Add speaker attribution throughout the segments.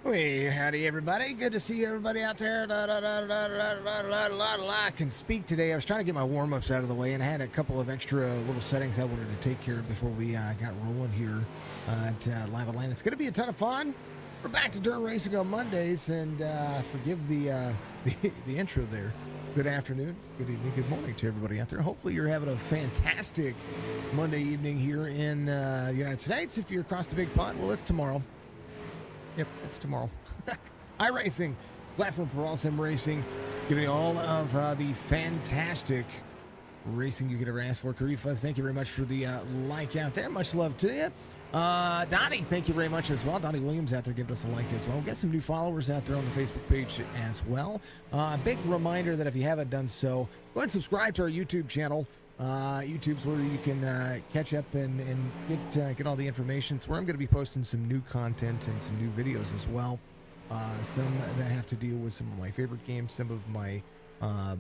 Speaker 1: Hey, howdy, everybody. Good to see everybody out there. I can speak today. I was trying to get my warm-ups out of the way, and I had a couple of extra little settings I wanted to take care of before we got rolling here at Limaland. It's going to be a ton of fun. We're back to dirt racing on Mondays, and forgive the intro there. Good afternoon, good evening, good morning to everybody out there. Hopefully you're having a fantastic Monday evening here in the United States. If you're across the big pond, well, it's tomorrow. Yep, it's tomorrow. iRacing, platform for all sim racing, giving you all of the fantastic racing you could ever ask for. Karifa, thank you very much for the like out there. Much love to you. Donnie, thank you very much as well. Donnie Williams out there giving us a like as well. We'll get some new followers out there on the Facebook page as well. Big reminder that if you haven't done so, go ahead and subscribe to our YouTube channel. YouTube's where you can catch up and get all the information. It's where I'm going to be posting some new content and some new videos as well. Some that have to deal with some of my favorite games, some of my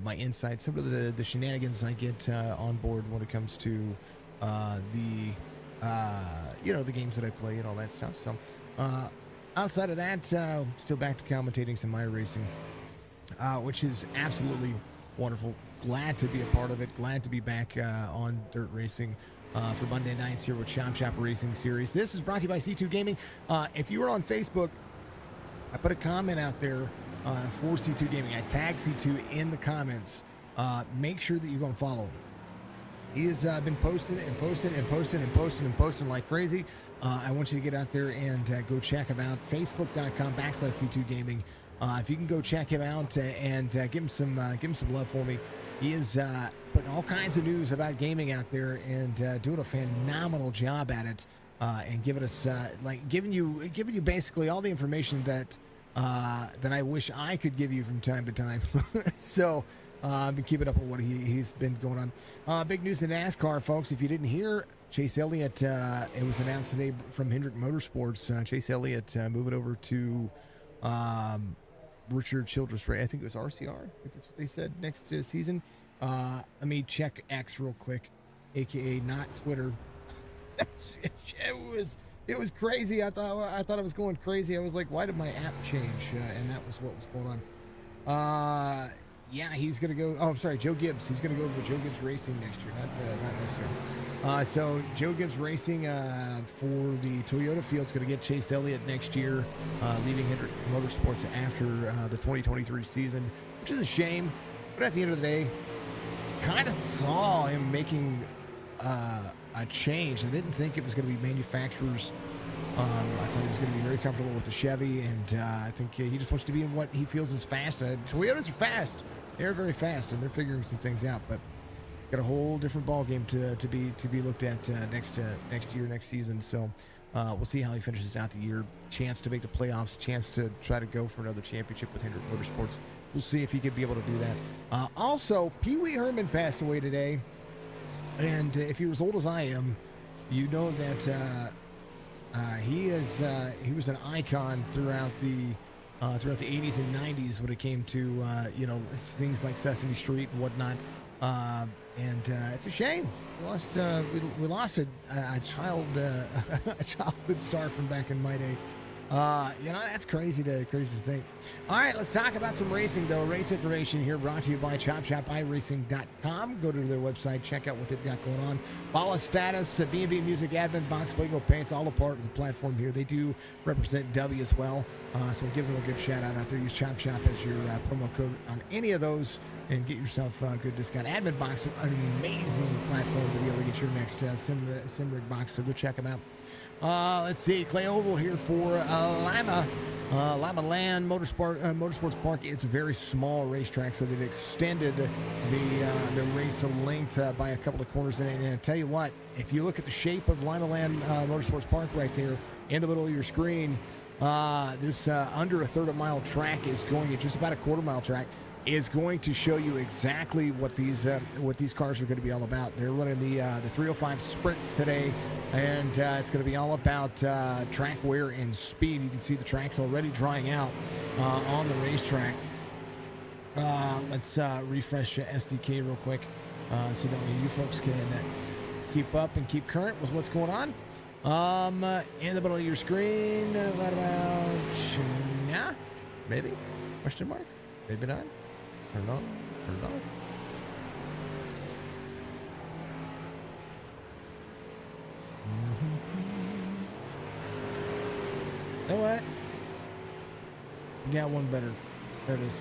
Speaker 1: my insights, some of the shenanigans I get on board when it comes to the games that I play and all that stuff. So outside of that, still back to commentating some iRacing, which is absolutely wonderful. Glad to be a part of it. Glad to be back on dirt racing for Monday nights here with Chop Chop Racing Series. This is brought to you by C2 Gaming. If you are on Facebook, I put a comment out there for C2 Gaming. I tag C2 in the comments. Make sure that you go and follow him. He has been posting like crazy. I want you to get out there and go check him out. Facebook.com/C2 Gaming. If you can go check him out and give him some love for me. He is putting all kinds of news about gaming out there and doing a phenomenal job at it, and giving us giving you basically all the information that I wish I could give you from time to time. So I've been keeping up with what he's been going on. Big news in NASCAR, folks. If you didn't hear, Chase Elliott, it was announced today from Hendrick Motorsports. Chase Elliott moving over to Richard Childress Ray. I think it was RCR. I think that's what they said next season. Let me check X real quick, aka not Twitter. It was crazy. I thought it was going crazy. I was like, why did my app change? And that was what was going on. Yeah, he's going to go. Oh, I'm sorry, Joe Gibbs. He's going to go over to Joe Gibbs Racing next year, not this year. So Joe Gibbs Racing for the Toyota field is going to get Chase Elliott next year, leaving Hendrick Motorsports after the 2023 season, which is a shame. But at the end of the day, kind of saw him making a change. I didn't think it was going to be manufacturers. I thought he was going to be very comfortable with the Chevy, and I think he just wants to be in what he feels is fast. Toyotas are fast. They're very fast, and they're figuring some things out. But it's got a whole different ball game to be looked at next year, next season. So we'll see how he finishes out the year. Chance to make the playoffs. Chance to try to go for another championship with Hendrick Motorsports. We'll see if he could be able to do that. Also, Pee Wee Herman passed away today, and if you're as old as I am, you know that. He was an icon throughout the 80s and 90s when it came to things like Sesame Street and whatnot. And it's a shame. We lost a childhood star from back in my day. That's crazy to think. All right, let's talk about some racing, though. Race information here brought to you by ChopChopIRacing.com. Go to their website, check out what they've got going on. Bala Status, B&B Music, Admin Box, Fuego Paints, all a part of the platform here. They do represent W as well, so we'll give them a good shout out there. Use Chop Chop as your promo code on any of those and get yourself a good discount. Admin Box, an amazing platform to be able to get your next sim rig box, so go check them out. Let's see, Clay Oval here for Limaland Motorsports Park. It's a very small racetrack, so they've extended the race length by a couple of corners. And I tell you what, if you look at the shape of Limaland Motorsports Park right there in the middle of your screen, this under a third of a mile track is going at just about a quarter mile track. Is going to show you exactly what these cars are going to be all about. They're running the 305 sprints today, and it's going to be all about track wear and speed. You can see the track's already drying out on the racetrack. Let's refresh SDK real quick so that you folks can keep up and keep current with what's going on. In the middle of your screen, right about Yeah? Maybe? Question mark? Maybe not? Turn it on? Turn it on? You know what? We got one better. There it is.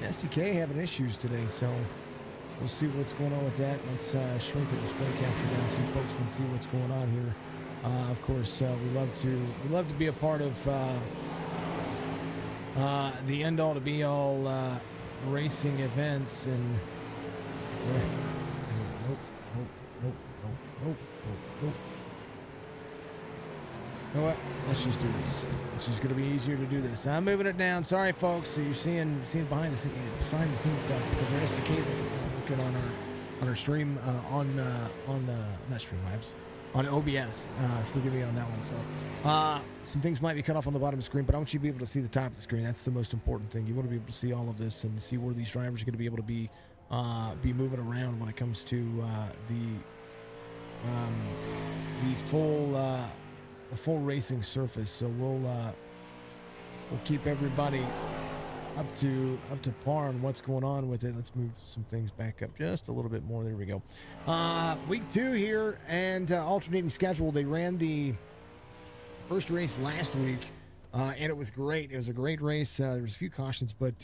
Speaker 1: SDK having issues today, so we'll see what's going on with that. Let's shrink the display capture down so folks can see what's going on here. Of course, we love to be a part of the end all to be all racing events, and nope. You know what? Let's just do this. It's just going to be easier to do this. I'm moving it down. Sorry, folks. So you're seeing behind the scenes stuff because our SDK is not working on our stream not Streamlabs, on OBS. Forgive me on that one. So some things might be cut off on the bottom of the screen, but I want you to be able to see the top of the screen. That's the most important thing. You want to be able to see all of this and see where these drivers are going to be able to be moving around when it comes to the full racing surface. So we'll keep everybody up to par on what's going on with it. Let's move some things back up just a little bit more. There we go. Week 2 here, and alternating schedule. They ran the first race last week, and it was great. It was a great race. There was a few cautions, but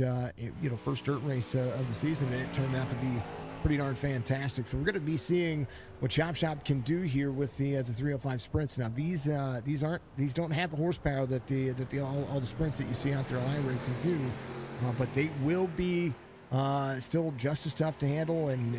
Speaker 1: first dirt race of the season, and it turned out to be pretty darn fantastic. So we're going to be seeing what Chop Shop can do here with the 305 sprints. Now these don't have the horsepower that all the sprints that you see out there on iRacing do, but they will be still just as tough to handle, and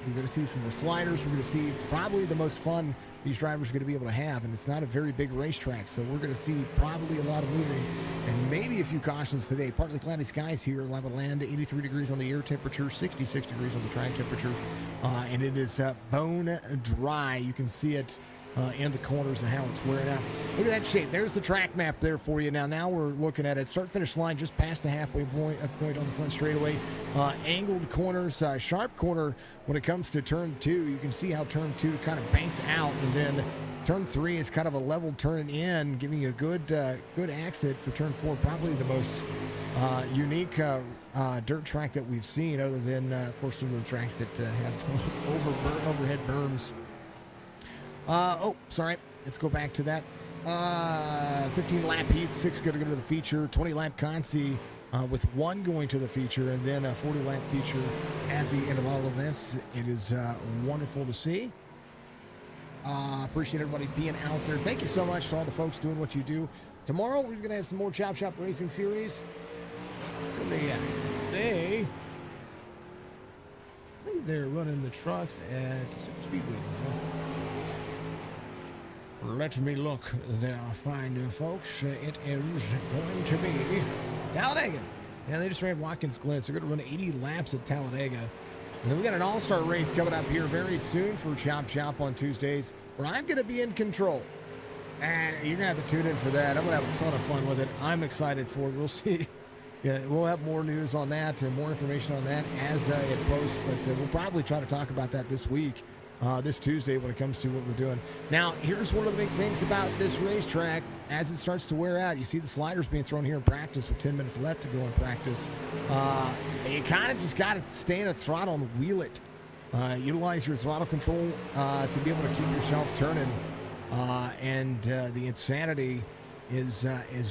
Speaker 1: we're going to see some more sliders. We're going to see probably the most fun these drivers are going to be able to have, and it's not a very big racetrack, so we're going to see probably a lot of moving and maybe a few cautions today. Partly cloudy skies here, Limaland, 83 degrees on the air temperature, 66 degrees on the track temperature, and it is bone dry. You can see it in the corners and how it's wearing out. Look at that shape. There's the track map there for you. Now we're looking at it. Start-finish line just past the halfway point on the front straightaway. Angled corners, sharp corner when it comes to turn 2. You can see how turn 2 kind of banks out, and then turn 3 is kind of a level turn in, giving you a good exit for turn 4. Probably the most unique dirt track that we've seen, other than, of course, some of the tracks that have overhead berms. Sorry. Let's go back to that. 15 lap heats, 6 going to go to the feature, 20 lap consi with 1 going to the feature, and then a 40 lap feature at the end of all of this. It is wonderful to see. Appreciate everybody being out there. Thank you so much to all the folks doing what you do. Tomorrow we're going to have some more Chop Shop Racing Series. I think they're running the trucks at Speedway. Let me look there, fine folks. It is going to be Talladega. Yeah, they just ran Watkins Glen, so they're going to run 80 laps at Talladega. And then we got an all-star race coming up here very soon for Chop Shop on Tuesdays, where I'm going to be in control. And you're going to have to tune in for that. I'm going to have a ton of fun with it. I'm excited for it. We'll see. Yeah, we'll have more news on that and more information on that as it posts, but we'll probably try to talk about that this week. This Tuesday when it comes to what we're doing. Now, here's one of the big things about this racetrack as it starts to wear out. You see the sliders being thrown here in practice with 10 minutes left to go in practice. You kind of just got to stay in a throttle and wheel it. Utilize your throttle control to be able to keep yourself turning. And the insanity is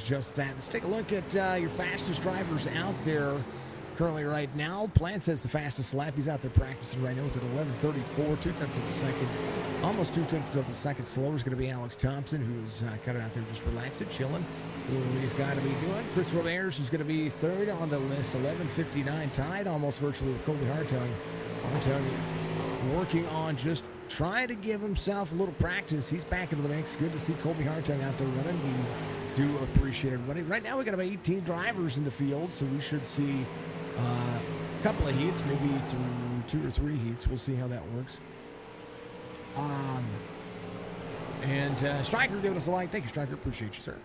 Speaker 1: just that. Let's take a look at your fastest drivers out there. Currently right now, Plant says the fastest lap. He's out there practicing right now. It's at 11:34, 2/10 of a second. Almost 2/10 of a second slower is going to be Alex Thompson, who's kind of out there just relaxing, chilling, doing what he's got to be doing. Chris Roberts is going to be third on the list, 11:59, tied almost virtually with Colby Hartung. Hartung working on just trying to give himself a little practice. He's back into the mix. Good to see Colby Hartung out there running. We do appreciate everybody. Right now we got about 18 drivers in the field, so we should see a couple of heats, maybe through 2 or 3 heats. We'll see how that works. And Stryker giving us a like. Thank you, Stryker. Appreciate you, sir.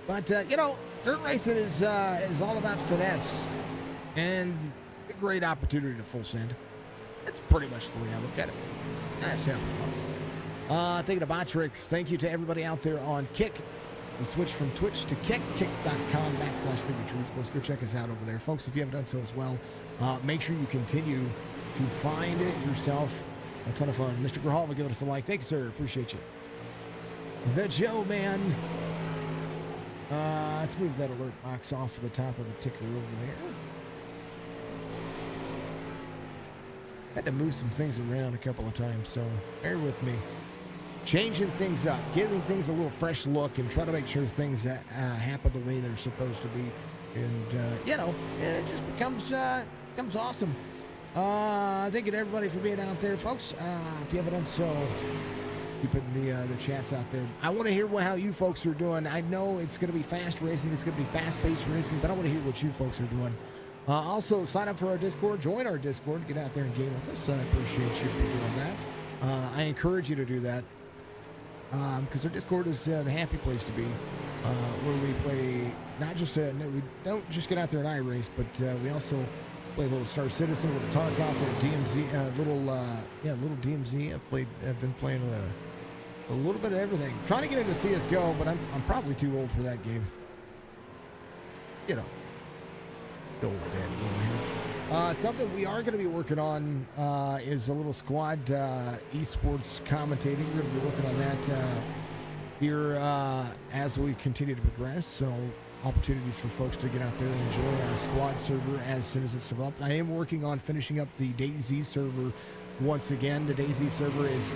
Speaker 1: But, dirt racing is all about finesse and a great opportunity to full send. That's pretty much the way I look at it. That's how. Thinking of Botrix, thank you to everybody out there on Kick. We switched from Twitch to kick.com/signaturesports. Go check us out over there. Folks, if you haven't done so as well, make sure you continue to find it yourself. A ton of fun. Mr. Grahalva, give us a like. Thank you, sir. Appreciate you. The Joe Man. Let's move that alert box off the top of the ticker over there. Had to move some things around a couple of times, so bear with me. Changing things up, giving things a little fresh look, and try to make sure things happen the way they're supposed to be. And, it just becomes awesome. Thank you to everybody for being out there, folks. If you haven't done so, keep putting the chats out there. I want to hear how you folks are doing. I know it's going to be fast racing. It's going to be fast-paced racing, but I want to hear what you folks are doing. Also, sign up for our Discord. Join our Discord. Get out there and game with us. I appreciate you for doing that. I encourage you to do that because our Discord is the happy place to be, where we play not just we don't just get out there and iRace, but we also play a little Star Citizen, a little Tarkov, a little DMZ, little DMZ. I've been playing a little bit of everything. Trying to get into CS:GO, but I'm probably too old for that game. Still old for that game here. Something we are going to be working on is a little squad esports commentating. We're going to be working on that here as we continue to progress. So opportunities for folks to get out there and enjoy our squad server as soon as it's developed. I am working on finishing up the DayZ server once again. The DayZ server is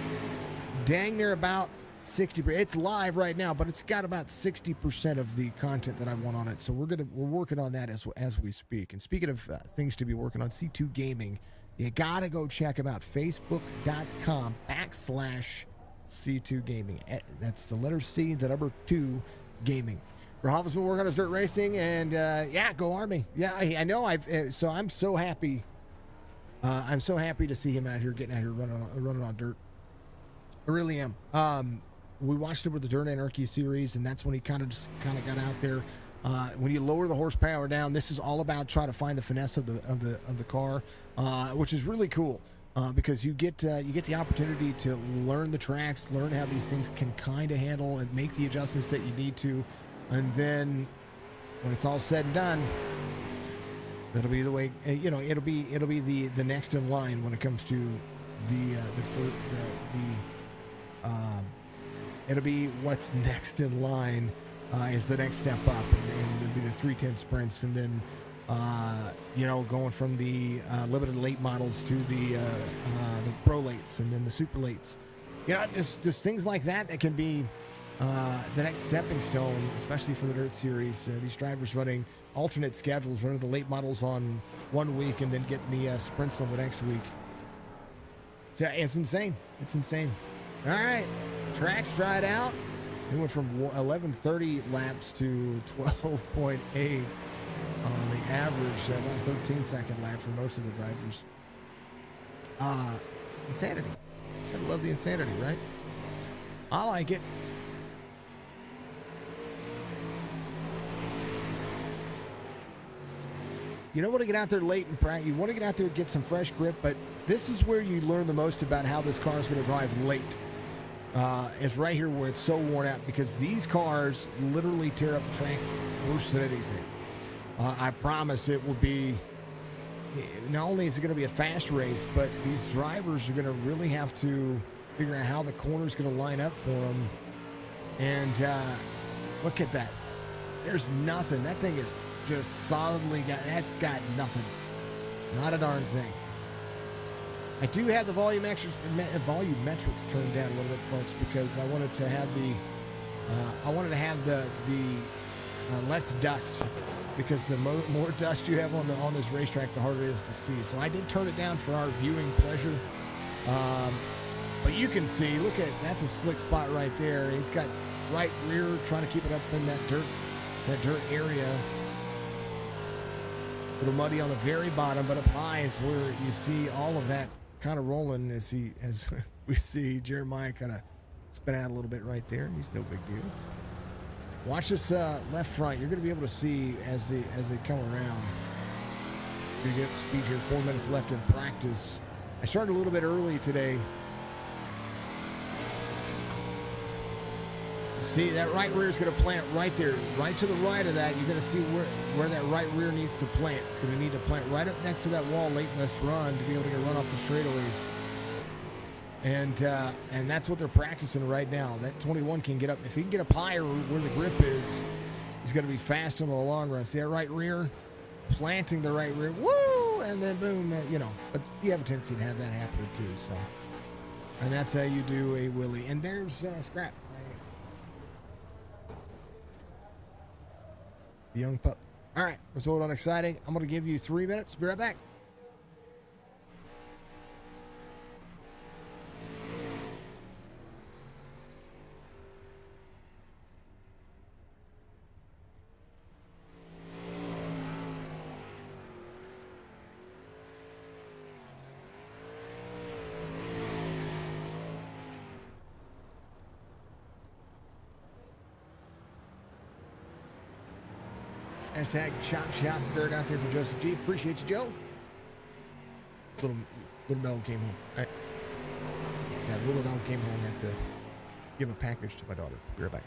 Speaker 1: dang near about 60%. It's live right now, but it's got about 60% of the content that I want on it. So we're working on that as we speak. And speaking of things to be working on, C2 Gaming, you gotta go check them out. Facebook.com/C2 Gaming. That's the letter C, the number 2 Gaming. Rahalva's been working on his dirt racing, and go Army. Yeah, I know. So I'm so happy. I'm so happy to see him out here, getting out here running on dirt. I really am. We watched it with the Dirt Anarchy series, and that's when he kind of got out there. When you lower the horsepower down, this is all about trying to find the finesse of the car, which is really cool because you get the opportunity to learn the tracks, learn how these things can kind of handle, and make the adjustments that you need to. And then when it's all said and done, that'll be the way, it'll be the next in line when it comes to it'll be what's next in line is the next step up, and it'll be the 310 sprints, and then going from the limited late models to the pro lates, and then the super lates. Just things like that can be the next stepping stone, especially for the Dirt Series. These drivers running alternate schedules, running the late models on one week and then getting the sprints on the next week. It's insane. It's insane. All right, tracks dried out. They went from 11:30 laps to 12.8 on the average, about a 13-second lap for most of the drivers. Insanity. I love the insanity, right? I like it. You don't want to get out there late and practice. You want to get out there and get some fresh grip, but this is where you learn the most about how this car is going to drive late. It's right here where it's so worn out, because these cars literally tear up the track worse than anything. I promise it will be, not only is it going to be a fast race, but these drivers are going to really have to figure out how the corner is going to line up for them. And look at that. There's nothing. That thing is just solidly that's got nothing. Not a darn thing. I do have the volume metrics turned down a little bit, folks, because I wanted to have the less dust, because the more dust you have on this racetrack, the harder it is to see. So I did turn it down for our viewing pleasure. But you can see, look at, that's a slick spot right there. He's got right rear trying to keep it up in that dirt area. A little muddy on the very bottom, but up high is where you see all of that kind of rolling as we see Jeremiah kind of spin out a little bit right there. He's no big deal. Watch this left front. You're going to be able to see as they come around. You get up to speed here. 4 minutes left in practice. I started a little bit early today. See, that right rear is going to plant right there, right to the right of that. You're going to see where that right rear needs to plant. It's going to need to plant right up next to that wall late in this run to be able to get run off the straightaways. And that's what they're practicing right now. That 21 can get up. If he can get up higher where the grip is, he's going to be fast in the long run. See that right rear? Planting the right rear. Woo! And then boom, But you have a tendency to have that happen too. So, and that's how you do a wheelie. And there's Scrap. The young pup. All right, let's hold on exciting. I'm going to give you 3 minutes. Be right back. Hashtag chop shop bird out there for Joseph G. Appreciate you, Joe. Little dog came home. All right. Yeah, little dog came home. Had to give a package to my daughter. Be right back.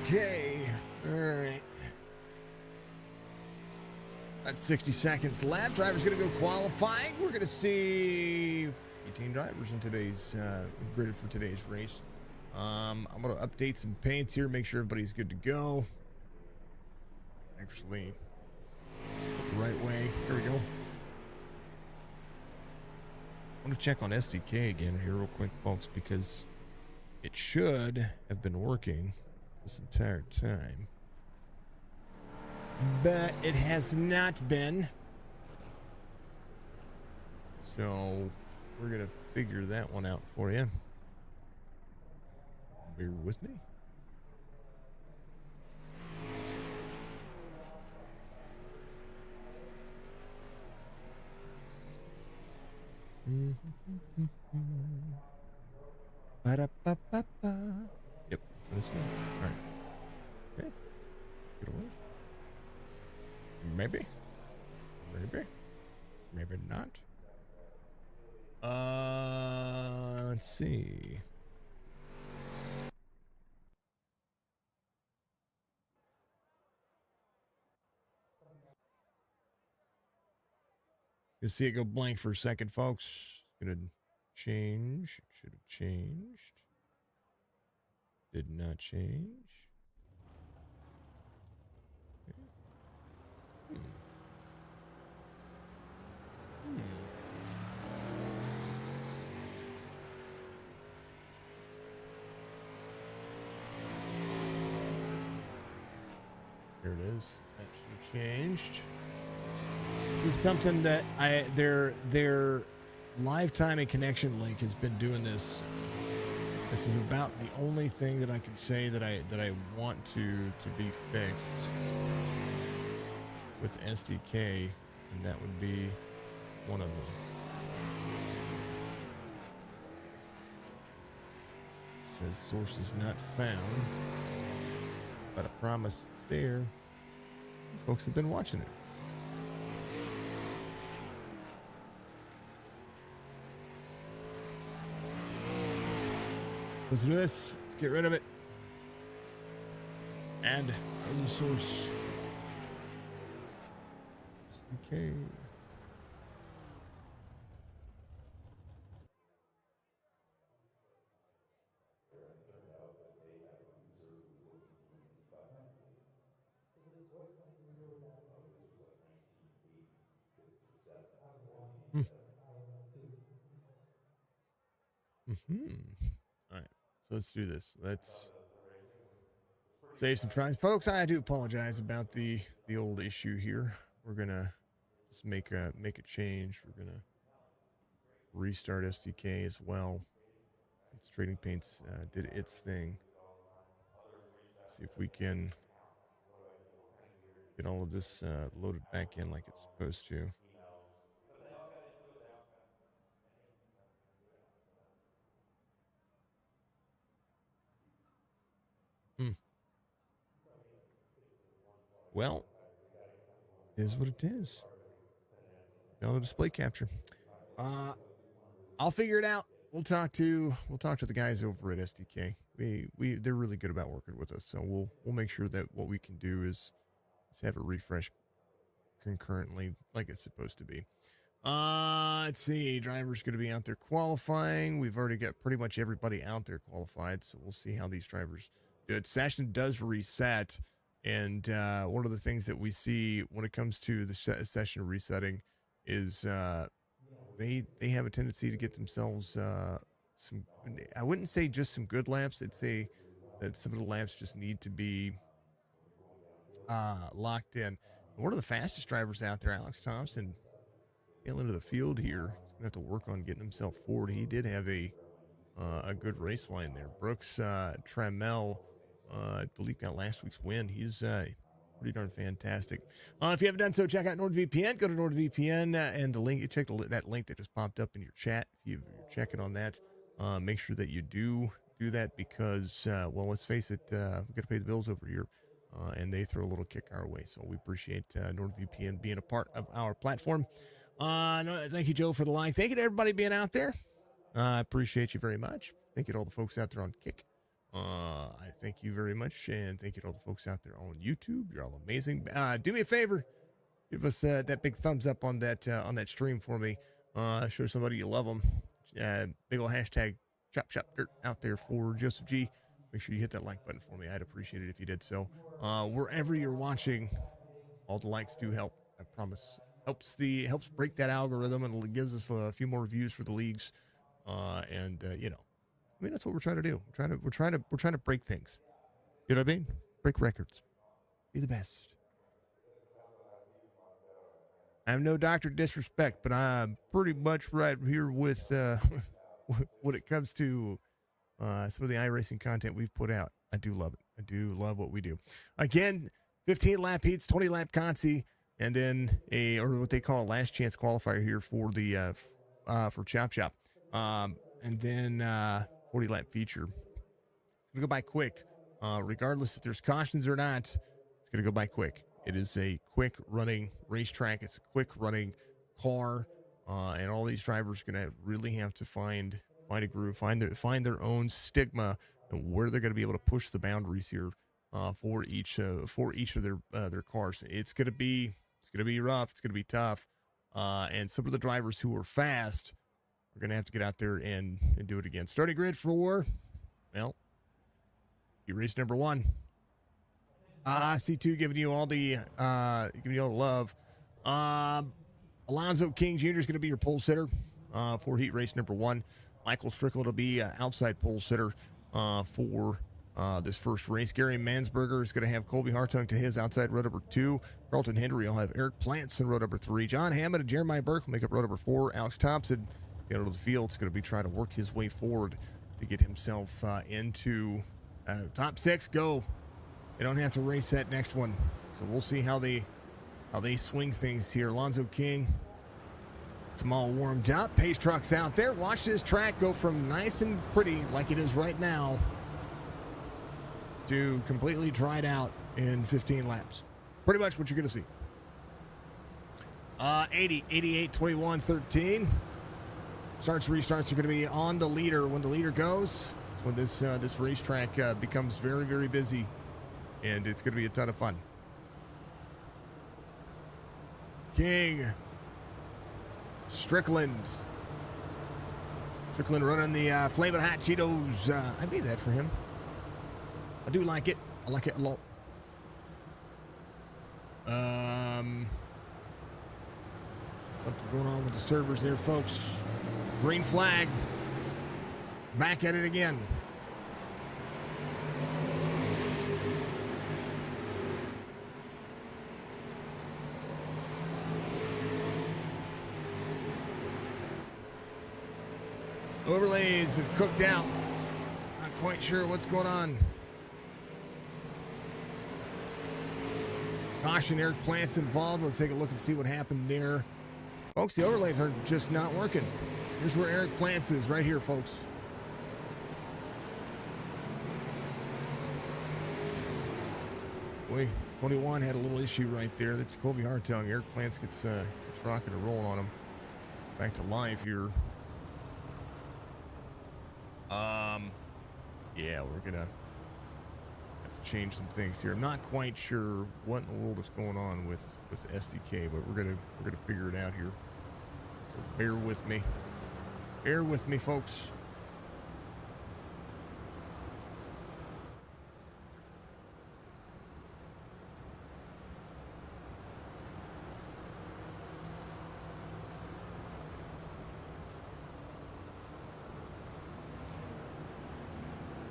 Speaker 1: Okay. All right. That's 60 seconds left. Driver's going to go qualifying. We're going to see 18 drivers in today's gridded for today's race. I'm going to update some paints here, make sure everybody's good to go. Actually, the right way. There we go. I want to check on SDK again here real quick, folks, because it should have been working this entire time, but it has not been. So we're gonna figure that one out for you. Bear with me. Ba-da-ba-ba-ba. Yep, that's what I said. All right. Okay. Get away. Maybe. Maybe not. Let's see. You see it go blank for a second, folks. Gonna change. It should have changed. Did not change. Okay. Here it is. That should have changed. This is something that their live timing connection link has been doing this. This is about the only thing that I could say that I want to be fixed with SDK, and that would be one of them. It says sources not found, but I promise it's there. You folks have been watching it. Listen to this. Let's get rid of it. Add other source. SDK. All right, so let's do this. Let's save some tries, folks. I do apologize about the old issue here. We're gonna just make a change. We're gonna restart SDK as well. It's Trading Paints did its thing. Let's see if we can get all of this loaded back in like it's supposed to. Well, it is what it is. No display capture. I'll figure it out. We'll talk to the guys over at SDK. They're really good about working with us, so we'll make sure that what we can do is have it refresh concurrently like it's supposed to be. Let's see. Drivers going to be out there qualifying. We've already got pretty much everybody out there qualified, so we'll see how these drivers do it. Session does reset, and one of the things that we see when it comes to the session resetting is they have a tendency to get themselves some. I wouldn't say just some good laps. I'd say that some of the laps just need to be locked in. One of the fastest drivers out there, Alex Thompson, tail into the field here. He's gonna have to work on getting himself forward. He did have a good race line there. Brooks Trammell, I believe, got last week's win. He's pretty darn fantastic. If you haven't done so, check out NordVPN. Go to NordVPN and the link. Check that link that just popped up in your chat. If you're checking on that, make sure that you do that because, well, let's face it, we got to pay the bills over here, and they throw a little kick our way. So we appreciate NordVPN being a part of our platform. Thank you, Joe, for the like. Thank you to everybody being out there. I appreciate you very much. Thank you to all the folks out there on Kick. I thank you very much, and thank you to all the folks out there on YouTube. You're all amazing. Do me a favor, give us that big thumbs up on that stream for me. Show somebody you love them. Big old hashtag chop dirt out there for Joseph G. Make sure you hit that like button for me. I'd appreciate it if you did so. Wherever you're watching, all the likes do help. I promise. Helps break that algorithm, and it gives us a few more views for the leagues. I mean, that's what we're trying to do. We're trying to break things. You know what I mean? Break records. Be the best. I'm no doctor disrespect, but I'm pretty much right here with when it comes to some of the iRacing content we've put out. I do love it. I do love what we do. Again, 15 lap heats, 20 lap consi, and then or what they call a last chance qualifier here for the for Chop Shop. And then 40 lap feature. It's going to go by quick. Regardless if there's cautions or not, it's going to go by quick. It is a quick running racetrack. It's a quick running car. And all these drivers are going to really have to find a groove, find their own stigma and where they're going to be able to push the boundaries here for each of their cars. It's going to be rough. It's going to be tough. And some of the drivers who are fast are going to have to get out there and do it again. Starting grid for, well, race number 1. C2 giving you all the love. Alonzo King Jr. is going to be your pole sitter for heat race number 1. Michael Strickland will be outside pole sitter for this first race. Gary Mansberger is going to have Colby Hartung to his outside row number 2. Carlton Henry will have Eric Plants in row number 3. John Hammond and Jeremiah Burke will make up row number 4. Alex Thompson, get out of the field, is going to be trying to work his way forward to get himself into top 6. Go. They don't have to race that next one. So we'll see how they swing things here. Alonzo King, it's them all warmed up. Pace truck's out there. Watch this track go from nice and pretty like it is right now to completely dried out in 15 laps. Pretty much what you're going to see. 80, 88, 21, 13. Starts, restarts are going to be on the leader. When the leader goes, that's when this racetrack becomes very, very busy, and it's going to be a ton of fun. King. Strickland running the Flamin' Hot Cheetos. I made that for him. I do like it. I like it a lot. Something going on with the servers there, folks. Green flag. Back at it again. Overlays have cooked out. Not quite sure what's going on. Caution, Eric Plant's involved. Let's take a look and see what happened there. Folks, the overlays are just not working. Here's where Eric Plants is, right here, folks. Boy, 21 had a little issue right there. That's Colby Hartung. Eric Plants gets rocking and rolling on him. Back to live here. Yeah, we're gonna have to change some things here. I'm not quite sure what in the world is going on with the SDK, but we're gonna figure it out here. So bear with me. Bear with me, folks.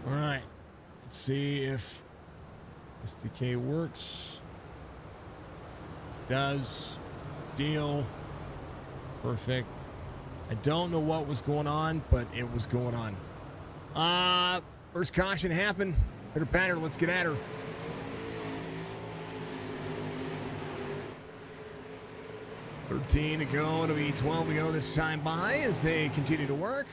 Speaker 1: All right, let's see if SDK works. Does. Deal. Perfect. I don't know what was going on, but it was going on. First caution happened. Pitter patter, let's get at her. $13 to go. It'll be 12 to go this time by as they continue to work.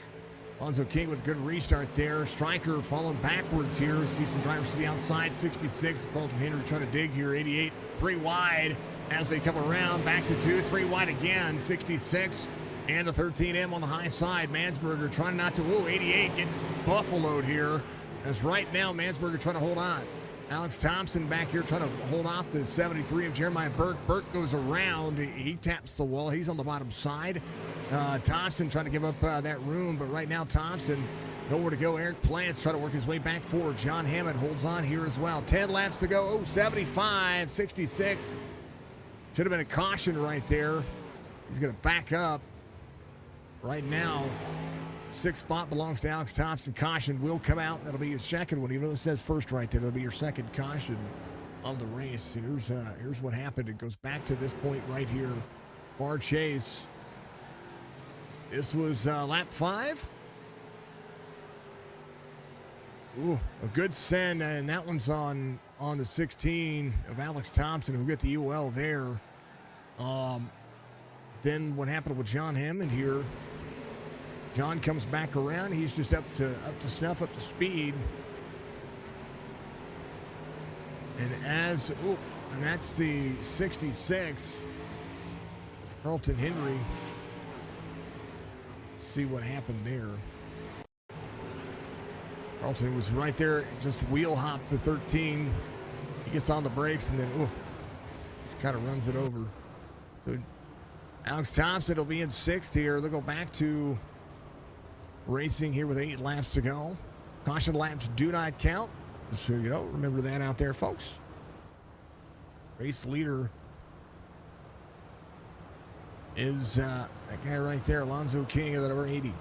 Speaker 1: Alonzo King with a good restart there. Stryker falling backwards here. See some drivers to the outside. 66. Carlton Henry trying to dig here. 88. 3 wide as they come around. Back to 2. 3 wide again. 66. And a 13M on the high side. Mansberger trying not to. Ooh, 88 getting buffaloed here. As right now, Mansberger trying to hold on. Alex Thompson back here trying to hold off the 73 of Jeremiah Burke. Burke goes around. He taps the wall. He's on the bottom side. Thompson trying to give up that room, but right now Thompson nowhere to go. Eric Plants trying to work his way back forward. John Hammond holds on here as well. 10 laps to go. Oh, 75, 66. Should have been a caution right there. He's going to back up. Right now, 6th spot belongs to Alex Thompson. Caution will come out. That'll be your second one. Even though it says first right there, that'll be your second caution of the race. Here's what happened. It goes back to this point right here. Far chase. This was lap 5. Ooh, a good send, and that one's on the 16 of Alex Thompson, who got the UL there. Then what happened with John Hammond here? John comes back around. He's just up to snuff, up to speed. And that's the 66. Carlton Henry. See what happened there. Carlton was right there, just wheel hopped to 13. He gets on the brakes and then just kind of runs it over. So Alex Thompson will be in 6th here. They'll go back to racing here with 8 laps to go. Caution laps do not count. So you know, remember that out there, folks. Race leader is that guy right there, Alonzo King, at number 80.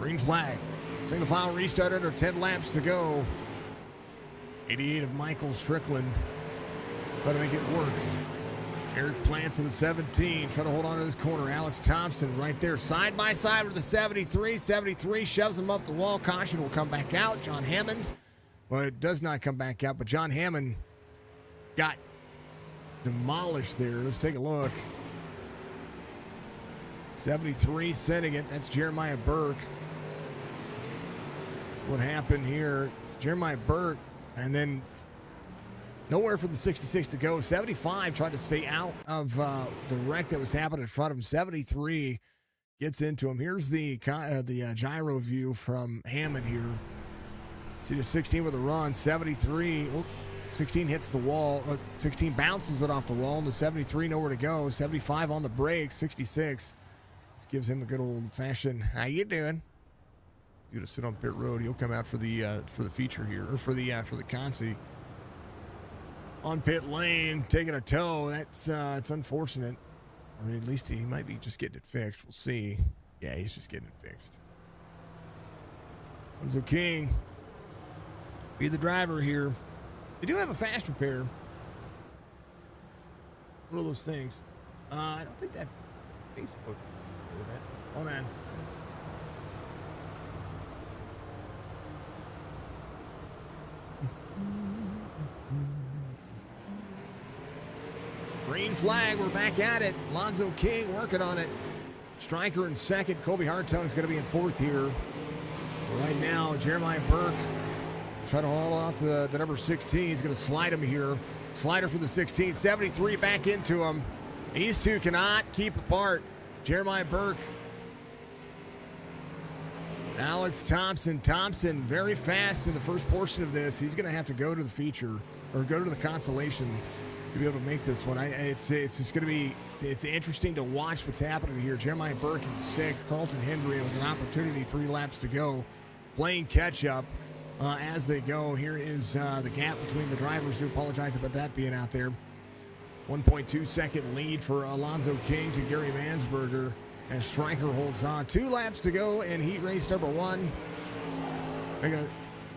Speaker 1: Green flag. Single file restart under 10 laps to go. 88 of Michael Strickland. Try to make it work. Eric Plants in the 17. Trying to hold on to this corner. Alex Thompson right there. Side by side with the 73. 73 shoves him up the wall. Caution will come back out. John Hammond. Well, it does not come back out, but John Hammond got demolished there. Let's take a look. 73 sending it. That's Jeremiah Burke. That's what happened here. Jeremiah Burke, and then nowhere for the 66 to go. 75 tried to stay out of the wreck that was happening in front of him. 73 gets into him. Here's the gyro view from Hammond here. See the 16 with a run. 73. 16 hits the wall. 16 bounces it off the wall. And the 73 nowhere to go. 75 on the brakes. 66. This gives him a good old-fashioned, how you doing? He's gonna sit on pit road. He'll come out for the feature here, or for the consi. On pit lane, taking a tow. That's it's unfortunate, or at least he might be just getting it fixed. We'll see. Yeah, he's just getting it fixed. Enzo King, be the driver here. They do have a fast repair. One of those things. I don't think that Facebook. Hold on. Green flag, we're back at it. Lonzo King working on it. Stryker in second. Colby Hartung's going to be in fourth here. Right now, Jeremiah Burke trying to haul out the number 16. He's going to slide him here. Slider for the 16. 73 back into him. These two cannot keep apart. Jeremiah Burke. Alex Thompson. Thompson very fast in the first portion of this. He's going to have to go to the feature or go to the consolation to be able to make this one. It's just going to be it's interesting to watch what's happening here. Jeremiah Burke in 6th. Carlton Hendry with an opportunity, 3 laps to go, playing catch up as they go. Here is the gap between the drivers. Do apologize about that being out there. 1.2 second lead for Alonzo King to Gary Mansberger as Stryker holds on. 2 laps to go in heat race number 1.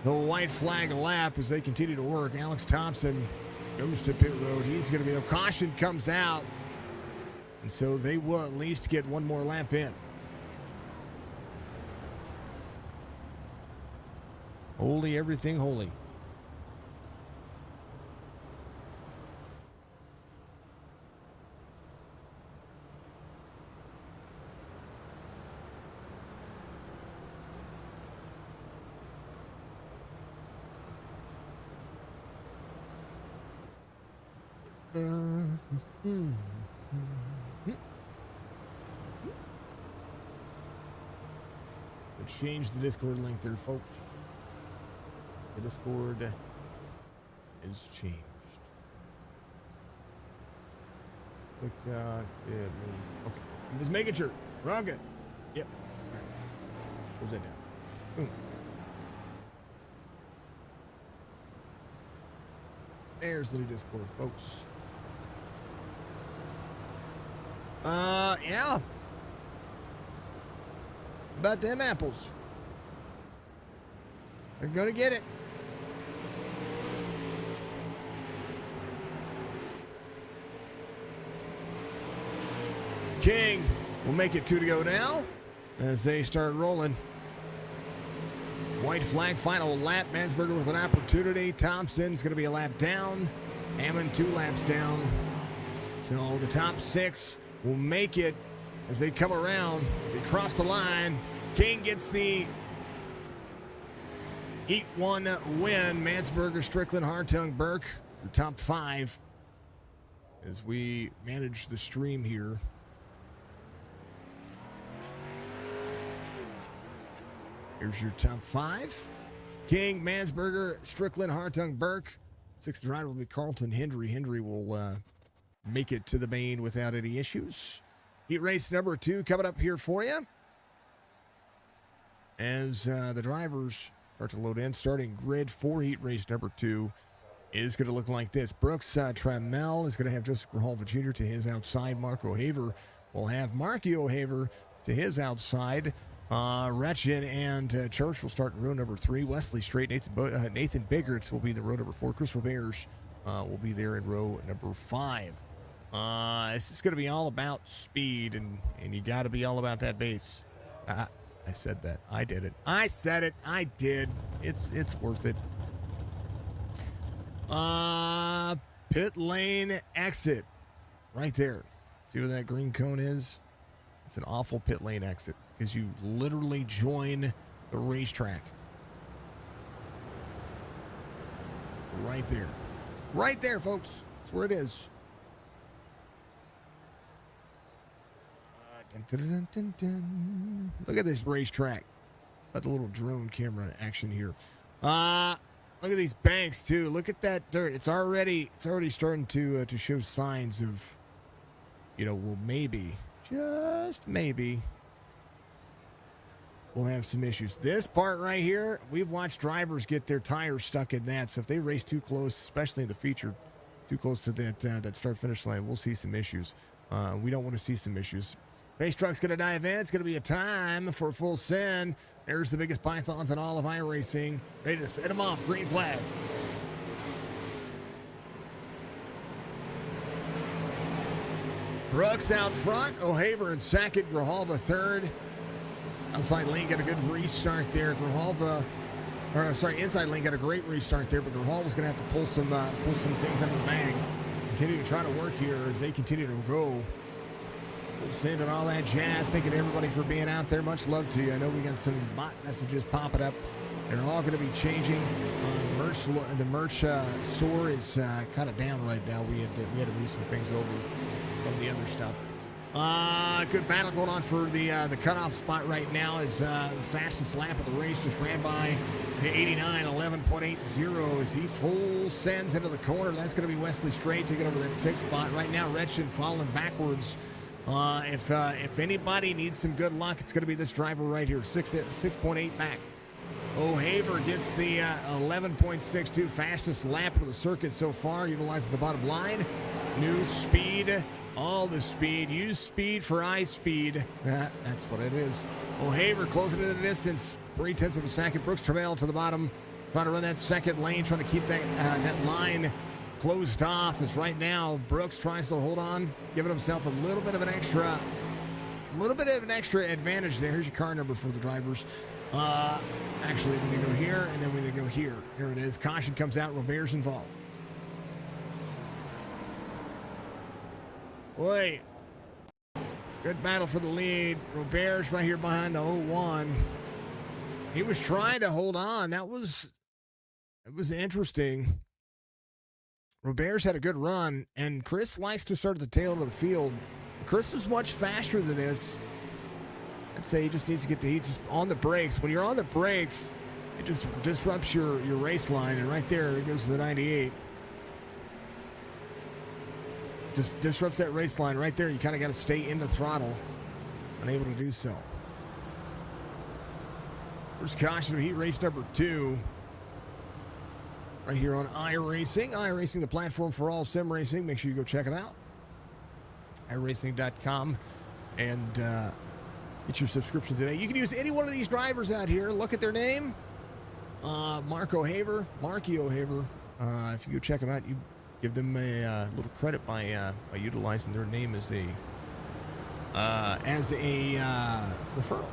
Speaker 1: The white flag lap as they continue to work. Alex Thompson goes to pit road. He's going to be, the caution comes out. And so they will at least get one more lap in. Holy everything holy. Change the Discord link there, folks. The Discord is changed. Okay, I'm just making sure. We're all good. Yep. All right. Where's that down? Boom. There's the new Discord, folks. Yeah. About them apples. They're gonna get it. King will make it 2 to go now as they start rolling. White flag, final lap. Mansberger with an opportunity. Thompson's going to be a lap down. Hammond 2 laps down. So the top 6 will make it as they come around. As they cross the line. King gets the Heat 1 win. Mansberger, Strickland, Hartung, Burke, the top 5 as we manage the stream here. Here's your top 5. King, Mansberger, Strickland, Hartung, Burke. 6th driver will be Carlton Hendry. Hendry will make it to the main without any issues. Heat race number 2 coming up here for you. As the drivers start to load in, starting grid for heat race number 2 is going to look like this. Brooks Trammell is going to have Joseph Grijalva Jr. to his outside. Mark O'Haver will have Marky O'Haver to his outside. Retchin and Church will start in row number 3. Wesley Straight, Nathan Biggards will be in row number 4. Chris Roberts will be there in row number 5. This is going to be all about speed, and you got to be all about that base. I said that. I did it. I said it. I did. It's worth it. Pit lane exit. Right there. See where that green cone is? It's an awful pit lane exit because you literally join the racetrack. Right there. Right there, folks. That's where it is. Dun, dun, dun. Look at this racetrack. Got the little drone camera action here. Look at these banks too. Look at that dirt. It's already starting to show signs of, well, maybe, just maybe, we'll have some issues. This part right here, we've watched drivers get their tires stuck in that. So if they race too close, especially in the feature, too close to that start-finish line, we'll see some issues. We don't want to see some issues. Race truck's going to dive in. It's going to be a time for a full send. There's the biggest pythons in all of iRacing. Ready to set them off. Green flag. Brooks out front. O'Haver in second. Grijalva third. Outside lane got a good restart there. Inside lane got a great restart there, but Grijalva's going to have to pull some things out of the bag. Continue to try to work here as they continue to go. We'll send it all that jazz. Thanking everybody for being out there. Much love to you. I know we got some bot messages popping up. They're all going to be changing. The merch store is kind of down right now. We had to move some things over from the other stuff. Good battle going on for the cutoff spot right now. Is the fastest lap of the race just ran by the 89, 11.80 as he full sends into the corner. That's going to be Wesley Straight taking over that 6th spot. Right now, Retchin falling backwards. If anybody needs some good luck, it's going to be this driver right here, 6.8 back. O'Haver gets the 11.62 fastest lap of the circuit so far, utilizing the bottom line. New speed, all the speed. Use speed for iSpeed. That's what it is. O'Haver closing in the distance, 0.3 of a second. Brooks Travail to the bottom, trying to run that second lane, trying to keep that line closed off. As right now Brooks tries to hold on, giving himself a little bit of an extra advantage there. Here's your car number for the drivers. Actually, we're going to go here, and then we're going to go here. Here it is. Caution comes out. Robert's involved. Boy, good battle for the lead. Robert's right here behind the 01. He was trying to hold on. It was interesting. Robert's had a good run, and Chris likes to start at the tail of the field. Chris was much faster than this. I'd say he just needs to get the heat just on the brakes. When you're on the brakes, it just disrupts your race line, and right there it goes to the 98. Just disrupts that race line right there. You kind of got to stay in the throttle, unable to do so. First caution of heat race number 2. Right here on iRacing. iRacing, the platform for all sim racing. Make sure you go check it out. iRacing.com and get your subscription today. You can use any one of these drivers out here. Look at their name. Marky O'Haver. If you go check them out, you give them a little credit by utilizing their name as a referral.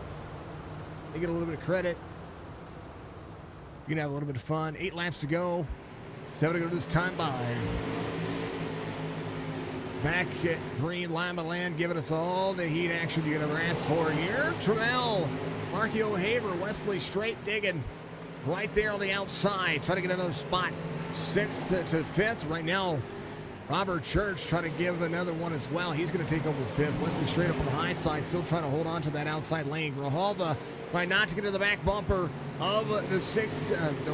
Speaker 1: They get a little bit of credit. You can have a little bit of fun. 8 laps to go. 7 to go this time by. Back at green, Limaland giving us all the heat action you could ever ask for here. Trammell, Marky O'Haver, Wesley Straight digging right there on the outside. Trying to get another spot. 6th to 5th. Right now, Robert Church trying to give another one as well. He's going to take over 5th. Wesley Straight up on the high side, still trying to hold on to that outside lane. Grijalva trying not to get to the back bumper of the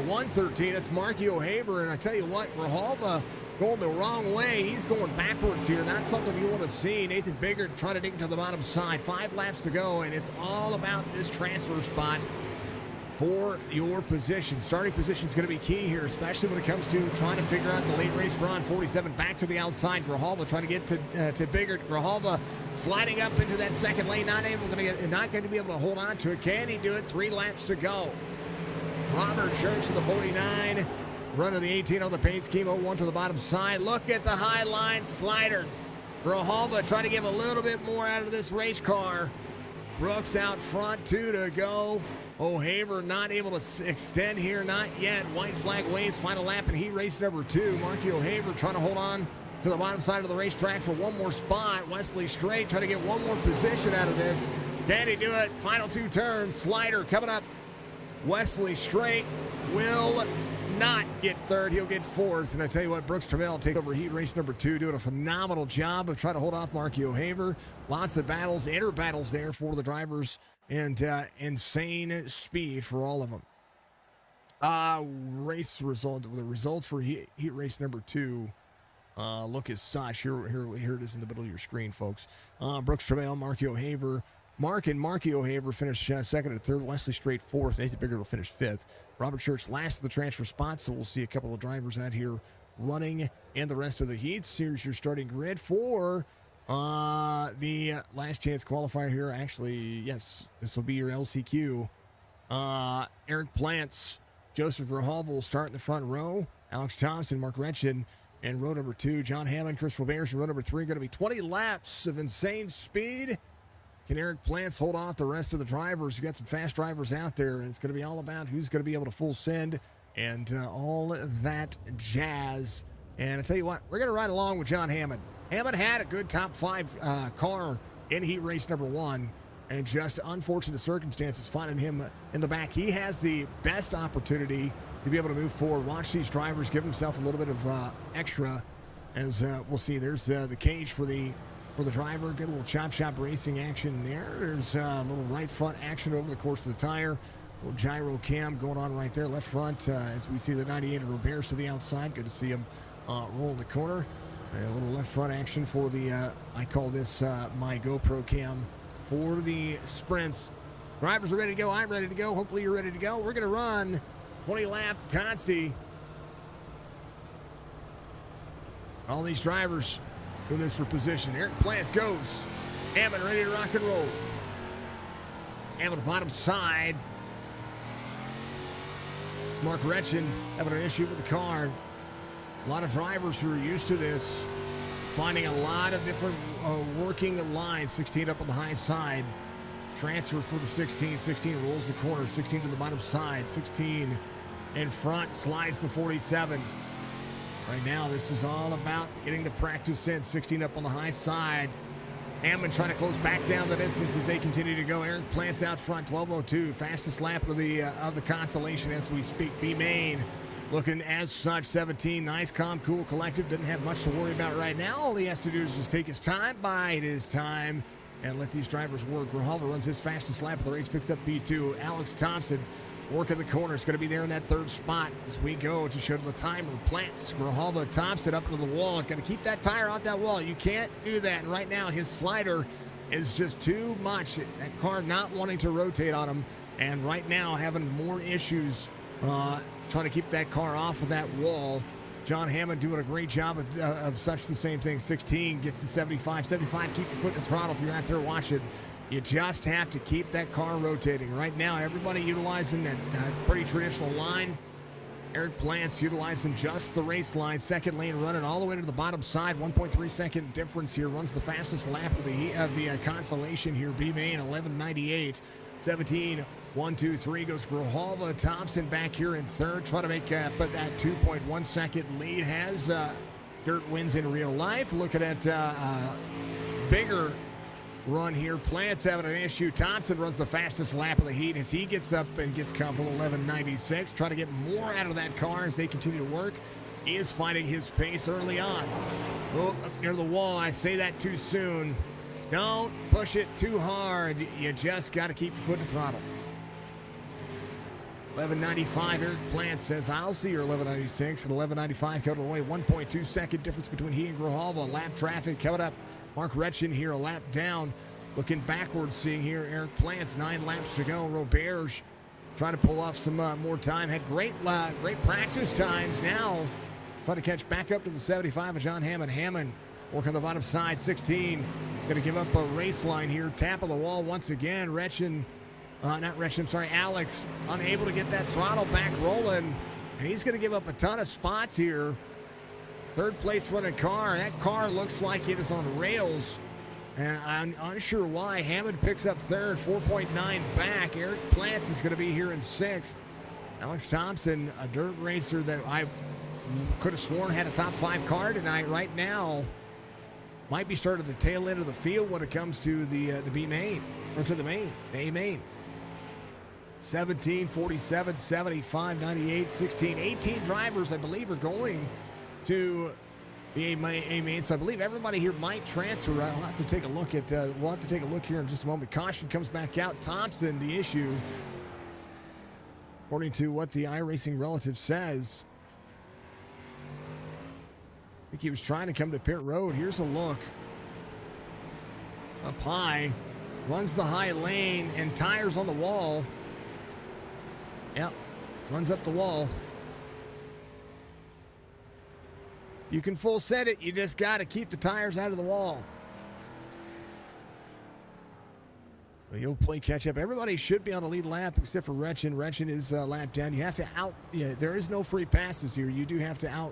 Speaker 1: 113. It's Marky O'Haver, and I tell you what, Grijalva going the wrong way. He's going backwards here. Not something you want to see. Nathan Biggard trying to dig to the bottom side. 5 laps to go, and it's all about this transfer spot for your position. Starting position is going to be key here, especially when it comes to trying to figure out the late race run. 47 back to the outside. Grijalva trying to get to Biggert. Grijalva sliding up into that second lane, not going to be able to hold on to it. Can he do it? 3 laps to go. Robert Church to the 49. Runner the 18 on the paint scheme. 01 to the bottom side. Look at the high line slider. Grijalva trying to give a little bit more out of this race car. Brooks out front, 2 to go. O'Haver not able to extend here, not yet. White flag waves, final lap, and heat race number 2. Marky O'Haver trying to hold on to the bottom side of the racetrack for one more spot. Wesley Strait trying to get one more position out of this. Can he do it? Final 2 turns. Slider coming up. Wesley Strait will not get third. He'll get fourth. And I tell you what, Brooks Trammell take over heat race number 2, doing a phenomenal job of trying to hold off Marky O'Haver. Lots of battles, inner battles there for the drivers, and insane speed for all of them. Race result, the results for heat race number 2 look as such. Here it is in the middle of your screen, folks. Brooks Trammell, Marky O'Haver. Marky O'Haver finished second and third. Wesley Strait fourth. Nathan Biggert will finish fifth. Robert Church last of the transfer spots, so we'll see a couple of drivers out here running in the rest of the heats. Here's your starting grid for the last chance qualifier here. Actually, yes, this will be your LCQ. Eric Plants, Joseph Grijalva will start in the front row. Alex Thompson, Mark Retchen, and row number 2, John Hammond, Chris Roberts, and row number 3. Going to be 20 laps of insane speed. Can Eric Plants hold off the rest of the drivers? You've got some fast drivers out there, and it's going to be all about who's going to be able to full send and all that jazz. And I tell you what, we're going to ride along with John Hammond. Hammond had a good top 5 car in heat race number 1, and just unfortunate circumstances finding him in the back. He has the best opportunity to be able to move forward. Watch these drivers give himself a little bit of extra, as we'll see. There's the cage for the driver. Get a little chop racing action there. There's a little right front action over the course of the tire. A little gyro cam going on right there, left front, as we see the 98 Roberts to the outside. Good to see him roll in the corner. A little left front action for the, I call this my GoPro cam for the sprints. Drivers are ready to go. I'm ready to go. Hopefully you're ready to go. We're going to run 20-lap Consi. All these drivers doing this for position. Eric Plants goes. Hammond ready to rock and roll. Hammond bottom side. Mark Retchen having an issue with the car. A lot of drivers who are used to this, finding a lot of different working lines. 16 up on the high side. Transfer for the 16. 16 rolls the corner. 16 to the bottom side. 16 in front, slides the 47. Right now, this is all about getting the practice in. 16 up on the high side. Hammond trying to close back down the distance as they continue to go. Eric Plants out front, 12:02. Fastest lap of the consolation as we speak. B-Main looking as such, 17. Nice, calm, cool, collective. Doesn't have much to worry about right now. All he has to do is just take his time, bide his time, and let these drivers work. Grijalva runs his fastest lap of the race, picks up P2. Alex Thompson working the corner. It's going to be there in that third spot as we go to show the timer. Plants, Grijalva, Thompson up into the wall. Got to keep that tire off that wall. You can't do that. And right now, his slider is just too much. That car not wanting to rotate on him. And right now, having more issues trying to keep that car off of that wall. John Hammond doing a great job of such the same thing. 16 gets to 75. 75, keep your foot in the throttle if you're out there watching. You just have to keep that car rotating. Right now, everybody utilizing that pretty traditional line. Eric Plants utilizing just the race line. Second lane running all the way to the bottom side. 1.3 second difference here. Runs the fastest lap of the consolation here. B-Main, 11:98. 17, 1, 2, 3 goes Grijalva. Thompson back here in third. Try to make put that 2.1 second lead. Has dirt wins in real life. Looking at bigger run here. Plants having an issue. Thompson runs the fastest lap of the heat as he gets up and gets comfortable. 11:96. Trying to get more out of that car as they continue to work. He is finding his pace early on. Oh, up near the wall. I say that too soon. Don't push it too hard. You just got to keep your foot in the throttle. 11:95. Eric Plants says, I'll see your 11:96 and 11:95 coming away. 1.2 second difference between he and Grijalva. Lap traffic coming up. Mark Retchen here a lap down. Looking backwards, seeing here Eric Plants. 9 laps to go. Roberge trying to pull off some more time. Had great practice times. Now trying to catch back up to the 75 of John Hammond. Hammond working on the bottom side, 16. Going to give up a race line here. Tap on the wall once again. Alex unable to get that throttle back rolling. And he's going to give up a ton of spots here. Third place running car. That car looks like it is on rails. And I'm unsure why. Hammond picks up third, 4.9 back. Eric Plants is going to be here in sixth. Alex Thompson, a dirt racer that I could have sworn had a top 5 car tonight. Right now, might be starting the tail end of the field when it comes to the B main, or to the main, the A main. 17, 47, 75, 98, 16, 18 drivers, I believe, are going to the A main. So I believe everybody here might transfer. I'll have to take a look at. We'll have to take a look here in just a moment. Caution comes back out. Thompson, the issue, according to what the iRacing relative says. I think he was trying to come to pit road. Here's a look. Up high, runs the high lane, and tires on the wall. Yep, runs up the wall. You can full set it. You just got to keep the tires out of the wall. So you'll play catch up. Everybody should be on a lead lap except for Retchen. Retchen is lapped down. You have to there is no free passes here. You do have to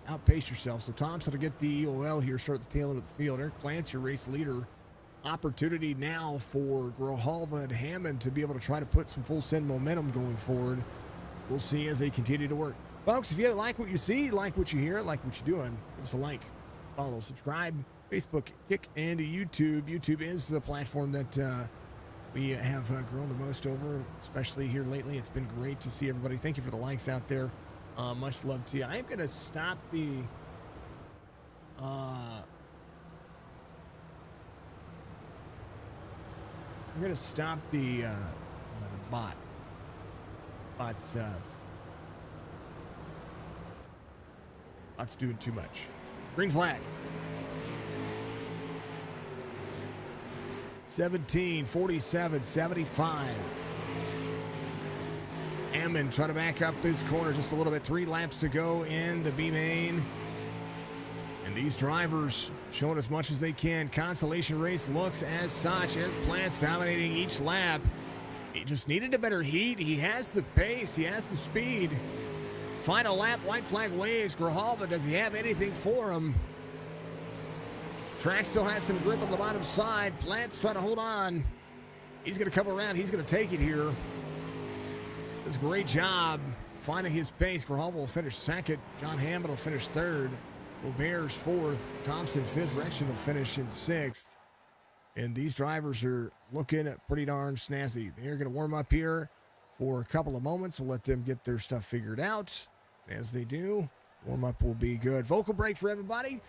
Speaker 1: outpace yourself. So Thompson will get the EOL here, start the tail end of the field. Eric Plants, your race leader. Opportunity now for Grijalva and Hammond to be able to try to put some full send momentum going forward. We'll see as they continue to work. Folks, if you like what you see, like what you hear, like what you're doing, give us a like, follow, subscribe, Facebook, Kick, and YouTube. YouTube is the platform that we have grown the most over, especially here lately. It's been great to see everybody. Thank you for the likes out there. Much love to you. I am going to stop the bot. Bot's doing too much. Green flag. 17, 47, 75. Hammond trying to back up this corner just a little bit. 3 laps to go in the B main. And these drivers showing as much as they can. Consolation race looks as such. Eric Plants dominating each lap. He just needed a better heat. He has the pace. He has the speed. Final lap, white flag waves. Grijalva, does he have anything for him? Track still has some grip on the bottom side. Plants trying to hold on. He's going to come around. He's going to take it here. Does a great job finding his pace. Grijalva will finish second. John Hammond will finish third. Aubert's fourth. Thompson fifth. Rection will finish in sixth. And these drivers are looking pretty darn snazzy. They're going to warm up here for a couple of moments. We'll let them get their stuff figured out. As they do, warm-up will be good. Vocal break for everybody.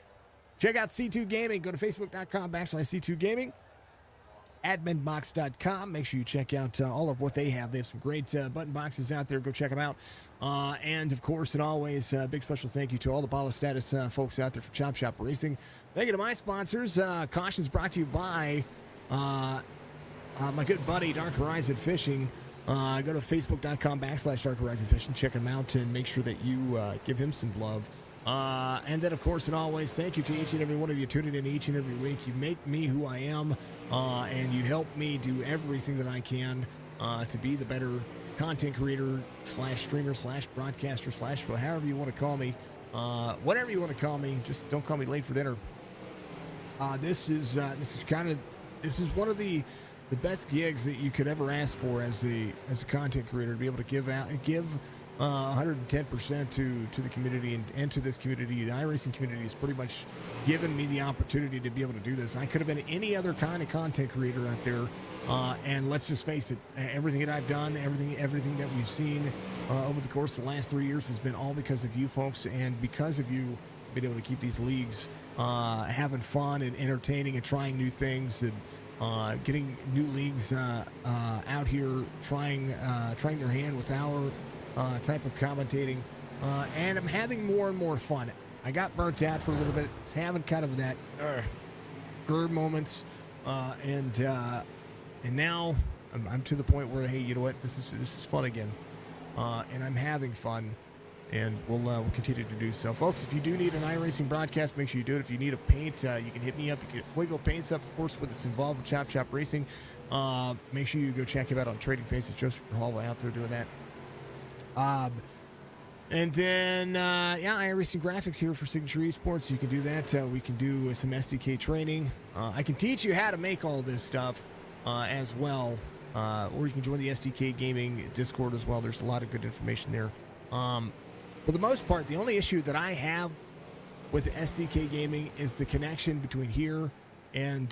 Speaker 1: Check out C2 Gaming. Go to facebook.com/C2 Gaming. Adminbox.com. Make sure you check out all of what they have. They have some great button boxes out there. Go check them out. And, of course, and always, big special thank you to all the Bala Status folks out there for Chop Shop Racing. Thank you to my sponsors. Cautions brought to you by my good buddy, Dark Horizon Fishing. Go to facebook.com/Dark Horizon Fishing. Check him out and make sure that you give him some love. And then, of course, and always, thank you to each and every one of you tuning in each and every week. You make me who I am, and you help me do everything that I can to be the better content creator /streamer /broadcaster / however you want to call me. Whatever you want to call me, just don't call me late for dinner. This is one of the best gigs that you could ever ask for as a content creator, to be able to give 110% to the community and to this community. The iRacing community has pretty much given me the opportunity to be able to do this. I could have been any other kind of content creator out there, and let's just face it, everything that I've done, everything that we've seen over the course of the last 3 years has been all because of you folks, and because of you being able to keep these leagues having fun and entertaining and trying new things, and getting new leagues out here trying their hand with our type of commentating, and I'm having more and more fun. I got burnt out for a little bit. It's having kind of that grr moments, and now I'm to the point where, hey, you know what? This is fun again, and I'm having fun, and we'll continue to do so, folks. If you do need an iRacing broadcast, make sure you do it. If you need a paint, you can hit me up. You can get Fuego Paints up, of course, with it's involved with Chop Shop Racing. Make sure you go check him out on Trading Paints. It's Joseph Hall out there doing that. And then, iRacing Graphics here for Signature Esports. You can do that. We can do some SDK training. I can teach you how to make all this stuff as well. Or you can join the SDK Gaming Discord as well. There's a lot of good information there. For the most part, the only issue that I have with SDK Gaming is the connection between here and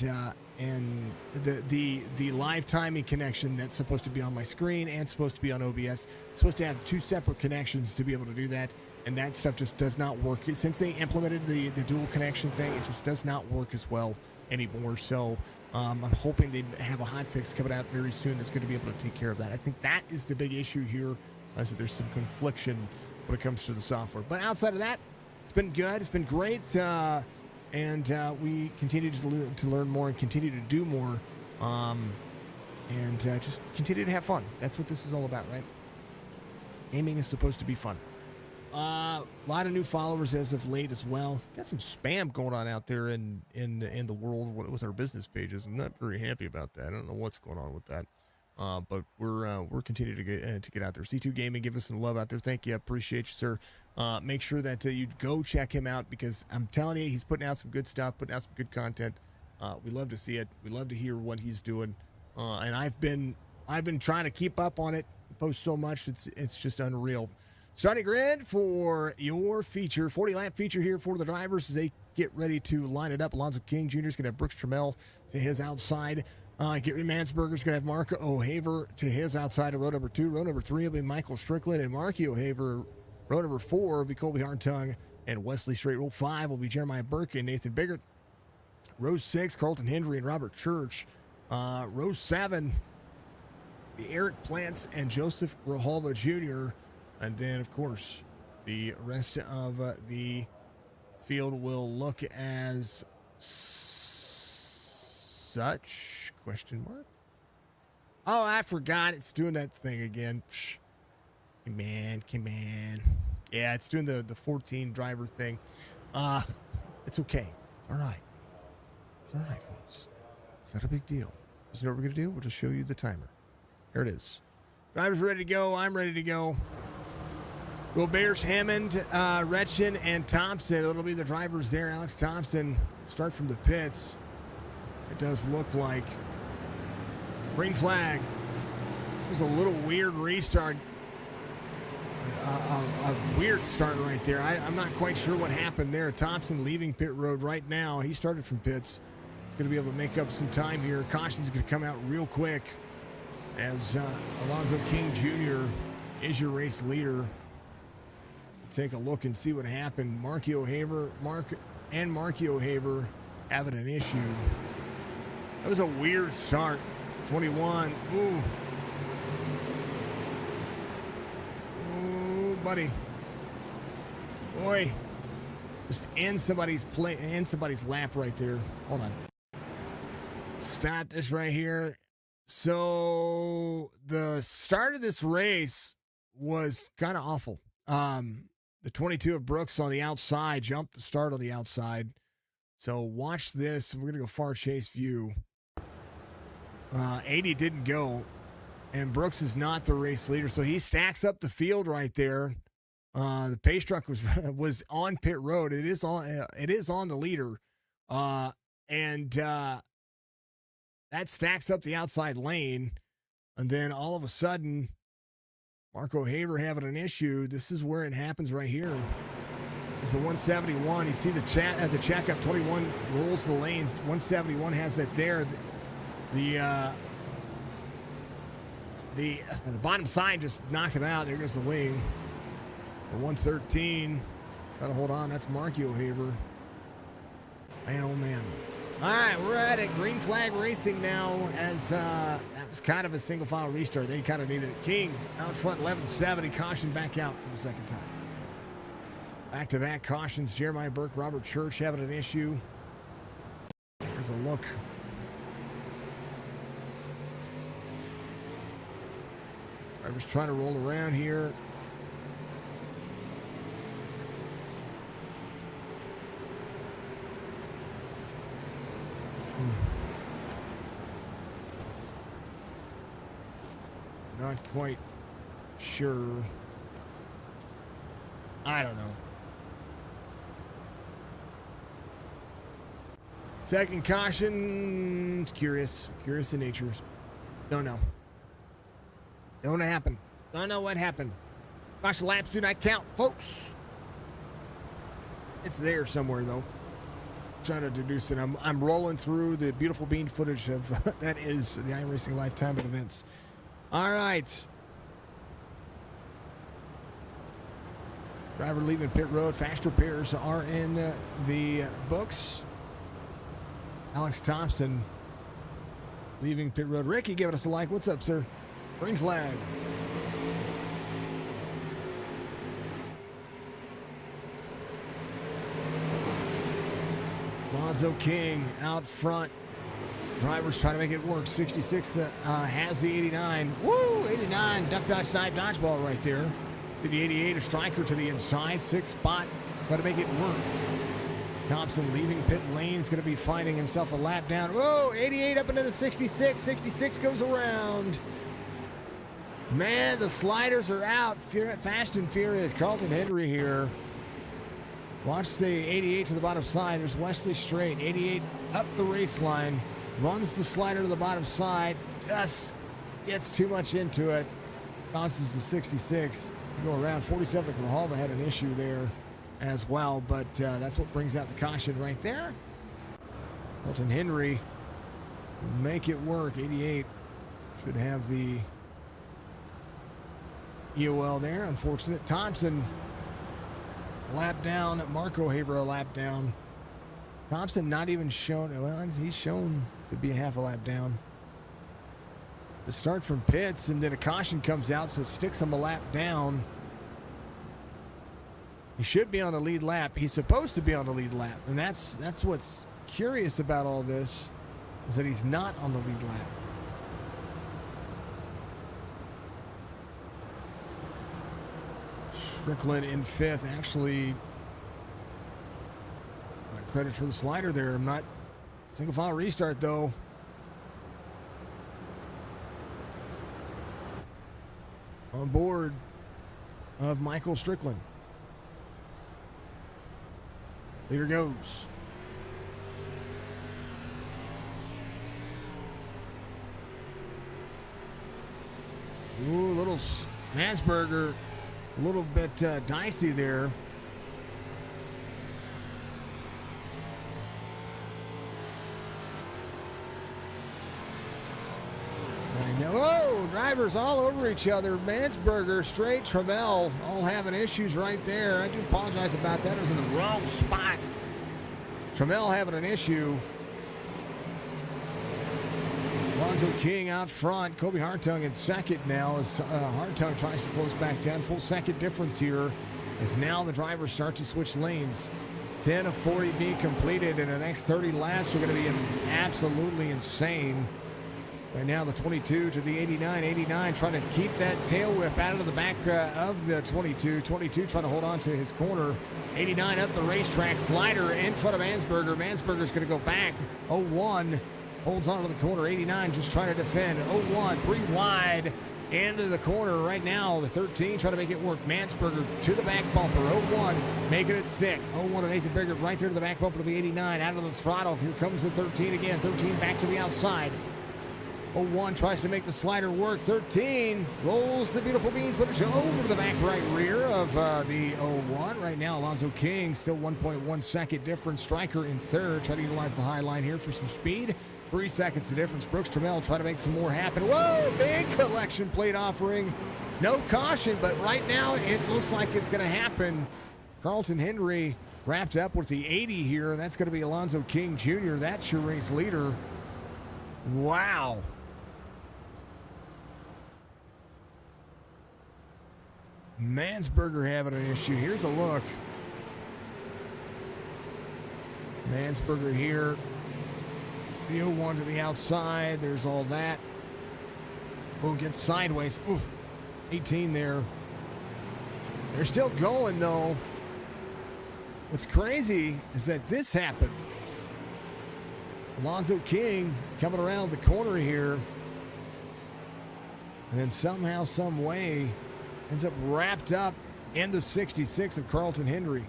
Speaker 1: the live timing connection that's supposed to be on my screen and supposed to be on OBS. It's supposed to have two separate connections to be able to do that, and that stuff just does not work. Since they implemented the dual connection thing, it just does not work as well anymore. So I'm hoping they have a hot fix coming out very soon that's going to be able to take care of that. I think that is the big issue here. So there's some confliction when it comes to the software. But outside of that, it's been good. It's been great. And we continue to learn more and continue to do more, and just continue to have fun. That's what this is all about, right? Gaming is supposed to be fun. A lot of new followers as of late as well. Got some spam going on out there in the world with our business pages. I'm not very happy about that. I don't know what's going on with that. But we're continuing to get out there. C2 Gaming, give us some love out there. Thank you. I appreciate you, sir. Make sure that you go check him out, because I'm telling you, he's putting out some good stuff, putting out some good content. We love to see it. We love to hear what he's doing. And I've been trying to keep up on it. Post so much, it's just unreal. Starting grid for your feature, 40-lap feature here for the drivers as they get ready to line it up. Alonzo King Jr. is going to have Brooks Trammell to his outside. Gary Mansberger is going to have Mark O'Haver to his outside of row number 2. Row number 3 will be Michael Strickland and Marky O'Haver. Row number 4 will be Colby Hartung and Wesley Strait. Row 5 will be Jeremiah Burke and Nathan Biggert. Row 6, Carlton Hendry and Robert Church. Row 7, the Eric Plants and Joseph Grijalva Jr. And then, of course, the rest of the field will look as such, question mark. Oh, I forgot. It's doing that thing again. Psh. Come on. Yeah, it's doing the 14 driver thing. It's okay. It's all right. It's all right, folks. It's not a big deal. You know what we're going to do? We'll just show you the timer. There it is. Drivers ready to go. I'm ready to go. Go Bears, Hammond, Retchen, and Thompson. It'll be the drivers there. Alex Thompson, start from the pits. It does look like. Green flag. It was a little weird restart. A weird start right there. I'm not quite sure what happened there. Thompson leaving pit road right now. He started from pits. He's going to be able to make up some time here. Caution's going to come out real quick as Alonzo King Jr. is your race leader. Take a look and see what happened. Marky O'Haver having an issue. That was a weird start. 21. Ooh. Ooh, buddy. Boy. Just end somebody's lap right there. Hold on. Stop this right here. So the start of this race was kind of awful. The 22 of Brooks on the outside jumped the start on the outside. So watch this. We're going to go far chase view. 80 didn't go, and Brooks is not the race leader. So he stacks up the field right there. The pace truck was on pit road. It is on the leader. And that stacks up the outside lane. And then all of a sudden, Marco Haver having an issue. This is where it happens right here. It's the 171. You see the checkup. 21 rolls the lanes. 171 has that there. The bottom side just knocked it out. There goes the wing. The 113. Gotta hold on. That's Marky O'Haver. Man, oh man. All right, we're at it. Green flag racing now, as that was kind of a single file restart. They kind of needed it. King out front, 11-70. Caution back out for the second time. Back-to-back cautions. Jeremiah Burke, Robert Church having an issue. Here's a look. I'm just trying to roll around here. Not quite sure. I don't know. Second caution. Curious in nature. Don't know. Don't happen. Don't know what happened. Caution laps do not count, folks. It's there somewhere though. Trying to deduce it. I'm rolling through the beautiful bean footage of that is the iRacing lifetime of events. All right. Driver leaving pit road. Fast repairs are in the books. Alex Thompson leaving pit road. Ricky giving us a like. What's up, sir? Green flag. Lonzo King out front. Drivers trying to make it work. 66 has the 89. Woo! 89. Duck, dodge, snipe, dodgeball right there. To the 88, a striker to the inside. 6th spot. Got to make it work. Thompson leaving pit lane is going to be finding himself a lap down. Whoa! 88 up into the 66. 66 goes around. Man, the sliders are out. Fast and furious. Carlton Henry here. Watch the 88 to the bottom side. There's Wesley Straight. 88 up the race line. Runs the slider to the bottom side. Just gets too much into it. Causes the 66. Go around. 47. Grijalva had an issue there as well, but that's what brings out the caution right there. Carlton Henry make it work. 88 should have the EOL there. Unfortunate. Thompson a lap down. Marco Haber a lap down. Thompson not even shown. Well, he's shown to be a half a lap down. The start from pits, and then a caution comes out, so it sticks him a lap down. He should be on the lead lap. He's supposed to be on the lead lap, and that's what's curious about all this, is that he's not on the lead lap. Strickland in 5th. Actually, credit for the slider there. I'm not single file restart though. On board of Michael Strickland. Leader goes. Ooh, a little Mansberger, a little bit dicey there. Whoa, drivers all over each other. Mansberger, Straight, Trammell, all having issues right there. I do apologize about that. It was in the wrong spot. Trammell having an issue. Lonzo King out front. Kobe Hartung in second now as Hartung tries to close back down. Full second difference here as now the drivers start to switch lanes. 10 of 40 being completed, and the next 30 laps are going to be absolutely insane. Right now, the 22 to the 89. 89 trying to keep that tail whip out of the back of the 22. 22 trying to hold on to his corner. 89 up the racetrack. Slider in front of Mansberger. Mansberger's going to go back. 01 holds on to the corner. 89 just trying to defend. 01, 3 wide into the corner right now. The 13 trying to make it work. Mansberger to the back bumper. 01 making it stick. 01 and Nathan Berger right there to the back bumper of the 89. Out of the throttle. Here comes the 13 again. 13 back to the outside. 01 tries to make the slider work. 13 rolls the beautiful bean footage over to the back right rear of the 01. Right now, Alonzo King still 1.1 second difference. Striker in third. Try to utilize the high line here for some speed. 3 seconds the difference. Brooks Trammell trying to make some more happen. Whoa, big collection plate offering. No caution, but right now it looks like it's going to happen. Carlton Henry wrapped up with the 80 here, and that's going to be Alonzo King Jr. That's your race leader. Wow. Mansberger having an issue. Here's a look. Mansberger here. The 01 to the outside. There's all that. Oh, gets sideways. Oof. 18 there. They're still going, though. What's crazy is that this happened. Alonzo King coming around the corner here. And then somehow, some way, ends up wrapped up in the 66 of Carlton Hendry.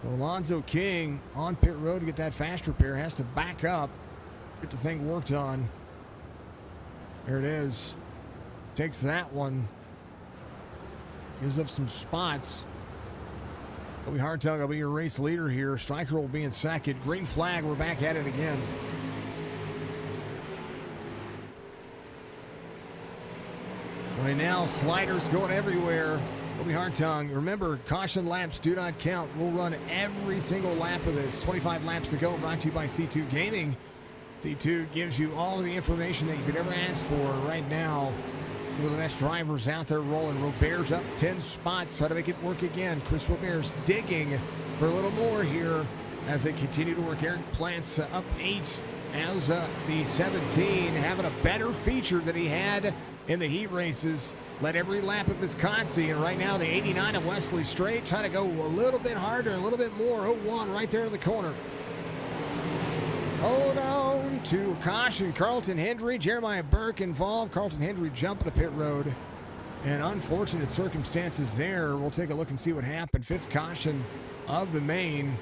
Speaker 1: So Alonzo King on pit road to get that fast repair. Has to back up, get the thing worked on. There it is. Takes that one. Gives up some spots. Toby Hartung will be your race leader here. Stryker will be in second. Green flag. We're back at it again. Right now, sliders going everywhere. Toby Hartung. Remember, caution laps do not count. We'll run every single lap of this. 25 laps to go. Brought to you by C2 Gaming. C2 gives you all of the information that you could ever ask for right now. Some of the best drivers out there rolling. Robert's up 10 spots. Try to make it work again. Chris Robert's digging for a little more here as they continue to work. Eric Plant's up 8 as the 17, having a better feature than he had in the heat races. Led every lap of Wisconsin, and right now the 89 of Wesley Strait trying to go a little bit harder, a little bit more. 0-1 right there in the corner. Hold on to caution. Carlton Hendry, Jeremiah Burke involved. Carlton Hendry jumping the pit road. And unfortunate circumstances there. We'll take a look and see what happened. Fifth caution of the main.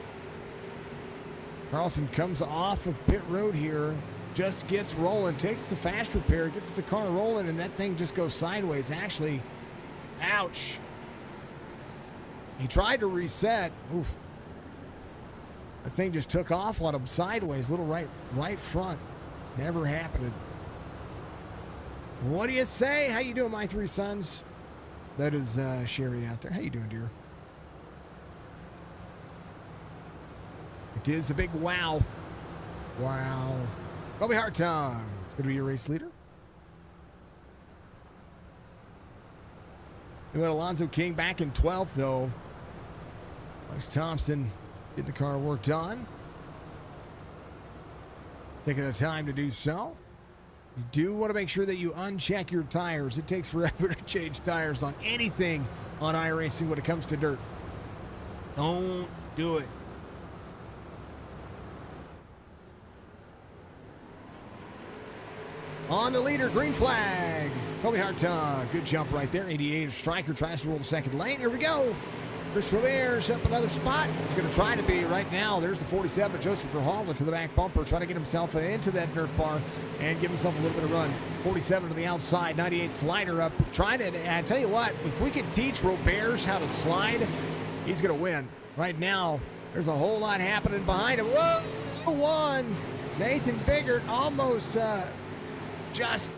Speaker 1: Carlton comes off of pit road here. Just gets rolling. Takes the fast repair. Gets the car rolling. And that thing just goes sideways. Actually, ouch. He tried to reset. Oof. The thing just took off on him sideways, little right front. Never happened. What do you say? How you doing, my three sons? That is Sherry out there. How you doing, dear? It is a big wow. Wow. Toby Hartung. It's going to be your race leader. We got Alonzo King back in 12th, though. Alex Thompson getting the car worked on. Taking the time to do so. You do want to make sure that you uncheck your tires. It takes forever to change tires on anything on iRacing when it comes to dirt. Don't do it. On the leader, green flag. Toby Hartung. Good jump right there. 88 Stryker tries to roll the second lane. Here we go. Chris Robert's up another spot. He's going to try to be right now. There's the 47 of Joseph Grijalva to the back bumper, trying to get himself into that Nerf bar and give himself a little bit of run. 47 to the outside, 98 slider up. Trying to, and I tell you what, if we can teach Robert's how to slide, he's going to win. Right now, there's a whole lot happening behind him. Whoa, one. Nathan Biggert almost just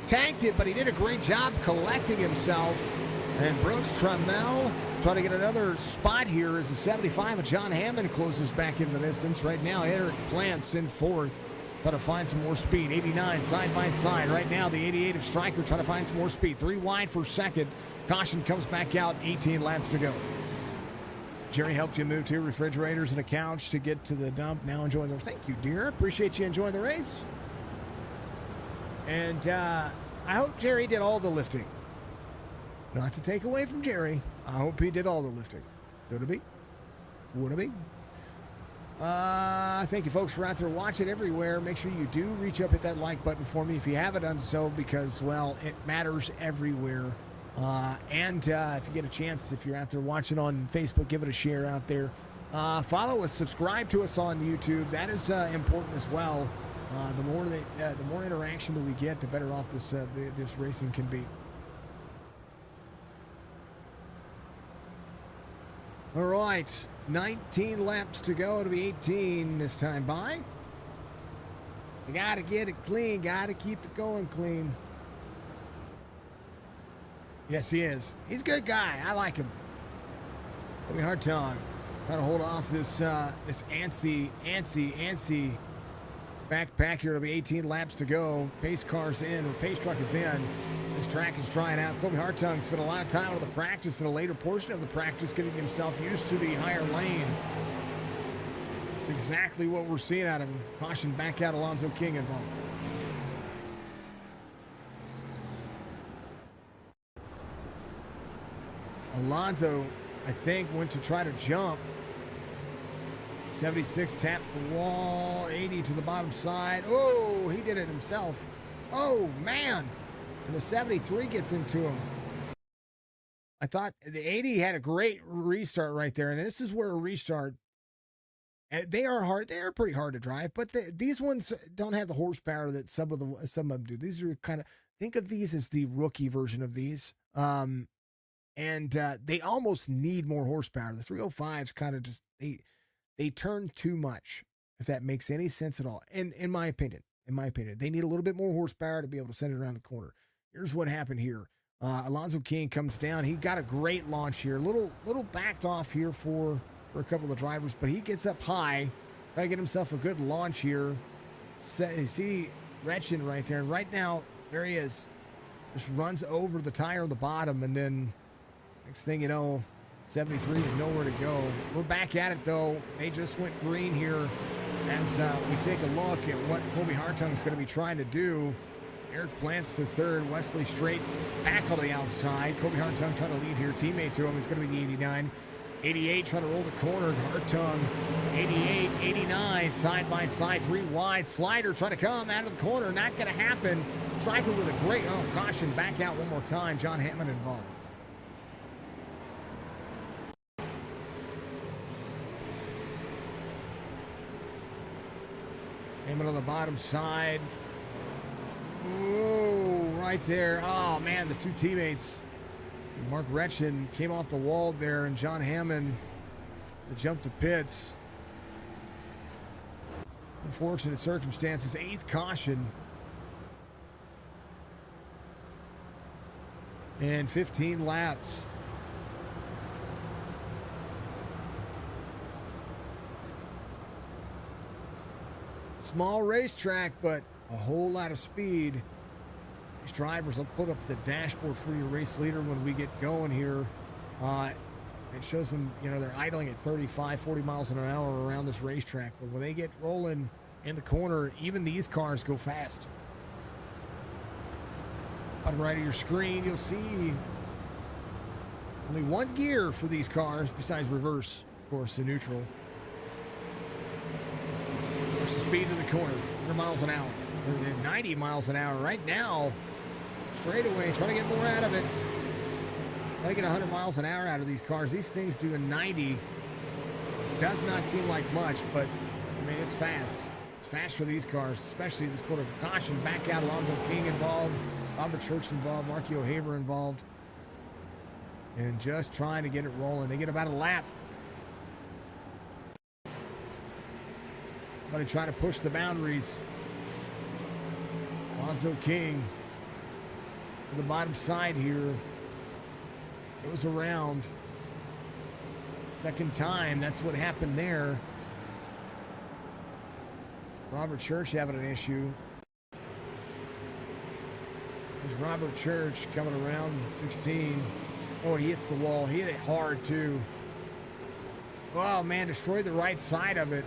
Speaker 1: tanked it, but he did a great job collecting himself. And Brooks Trammell trying to get another spot here as the 75 of John Hammond closes back into the distance. Right now, Eric Plant's in fourth. Trying to find some more speed. 89 side by side. Right now, the 88 of Stryker trying to find some more speed. 3 wide for second. Caution comes back out. 18 laps to go. Jerry helped you move 2 refrigerators and a couch to get to the dump. Now enjoying the... Thank you, dear. Appreciate you enjoying the race. And I hope Jerry did all the lifting. Not to take away from Jerry. I hope he did all the lifting. Could it be? Would it be? Thank you, folks, for out there watching everywhere. Make sure you do reach up, hit that like button for me if you haven't done so, because, well, it matters everywhere. And if you get a chance, if you're out there watching on Facebook, give it a share out there. Follow us, subscribe to us on YouTube. That is important as well. The more interaction that we get, the better off this racing can be. All right, 19 laps to go. It'll be 18 this time by. You got to get it clean. Got to keep it going clean. Yes, he is. He's a good guy. I like him. It'll be a hard time. Trying to hold off this antsy backpack here. It'll be 18 laps to go. Pace car's in, or pace truck is in. This track is trying out. Kobe Hartung spent a lot of time on the practice in a later portion of the practice getting himself used to the higher lane. It's exactly what we're seeing out of him. Caution back out, Alonzo King involved. Alonso, I think, went to try to jump. 76 tapped the wall, 80 to the bottom side. Oh, he did it himself. Oh, man. And the 73 gets into him. I thought the 80 had a great restart right there. And this is where a restart, they are hard. They are pretty hard to drive, but these ones don't have the horsepower that some of them do. These are kind of, think of these as the rookie version of these. And they almost need more horsepower. The 305s kind of just, they turn too much, if that makes any sense at all. And in my opinion, they need a little bit more horsepower to be able to send it around the corner. Here's what happened here. Alonso King comes down. He got a great launch here. Little backed off here for a couple of the drivers, but he gets up high, try to get himself a good launch here. See Retchen right there. And right now, there he is. Just runs over the tire on the bottom, and then next thing you know, 73 with nowhere to go. We're back at it, though. They just went green here as we take a look at what Colby Hartung's going to be trying to do. Eric Plants to third. Wesley Straight back on the outside. Colby Hartung trying to lead here. Teammate to him is going to be the 89. 88 trying to roll the corner. Hartung. 88, 89. Side by side. 3 wide. Slider trying to come out of the corner. Not going to happen. Striker with a great, caution. Back out one more time. John Hammond involved. Hammond on the bottom side. Oh, right there. Oh, man, the two teammates. Mark Retchen came off the wall there, and John Hammond jumped to pits. Unfortunate circumstances. 8th caution. And 15 laps. Small racetrack, but a whole lot of speed. These drivers will put up the dashboard for your race leader when we get going here. It shows them, they're idling at 35, 40 miles an hour around this racetrack. But when they get rolling in the corner, even these cars go fast. Bottom right of your screen, you'll see only one gear for these cars besides reverse, of course, the neutral. What's the speed of the corner? 100 miles an hour. They're 90 miles an hour right now. Straightaway, trying to get more out of it. Trying to get 100 miles an hour out of these cars. These things doing 90 does not seem like much, but I mean, it's fast. It's fast for these cars, especially this quarter. Caution, back out. Alonzo King involved. Robert Church involved. Marky O'Haver involved. And just trying to get it rolling. They get about a lap. Somebody trying to push the boundaries. Alonzo King to the bottom side here. Goes around. Second time, that's what happened there. Robert Church having an issue. There's Robert Church coming around 16. Oh, he hits the wall. He hit it hard, too. Oh, man, destroyed the right side of it.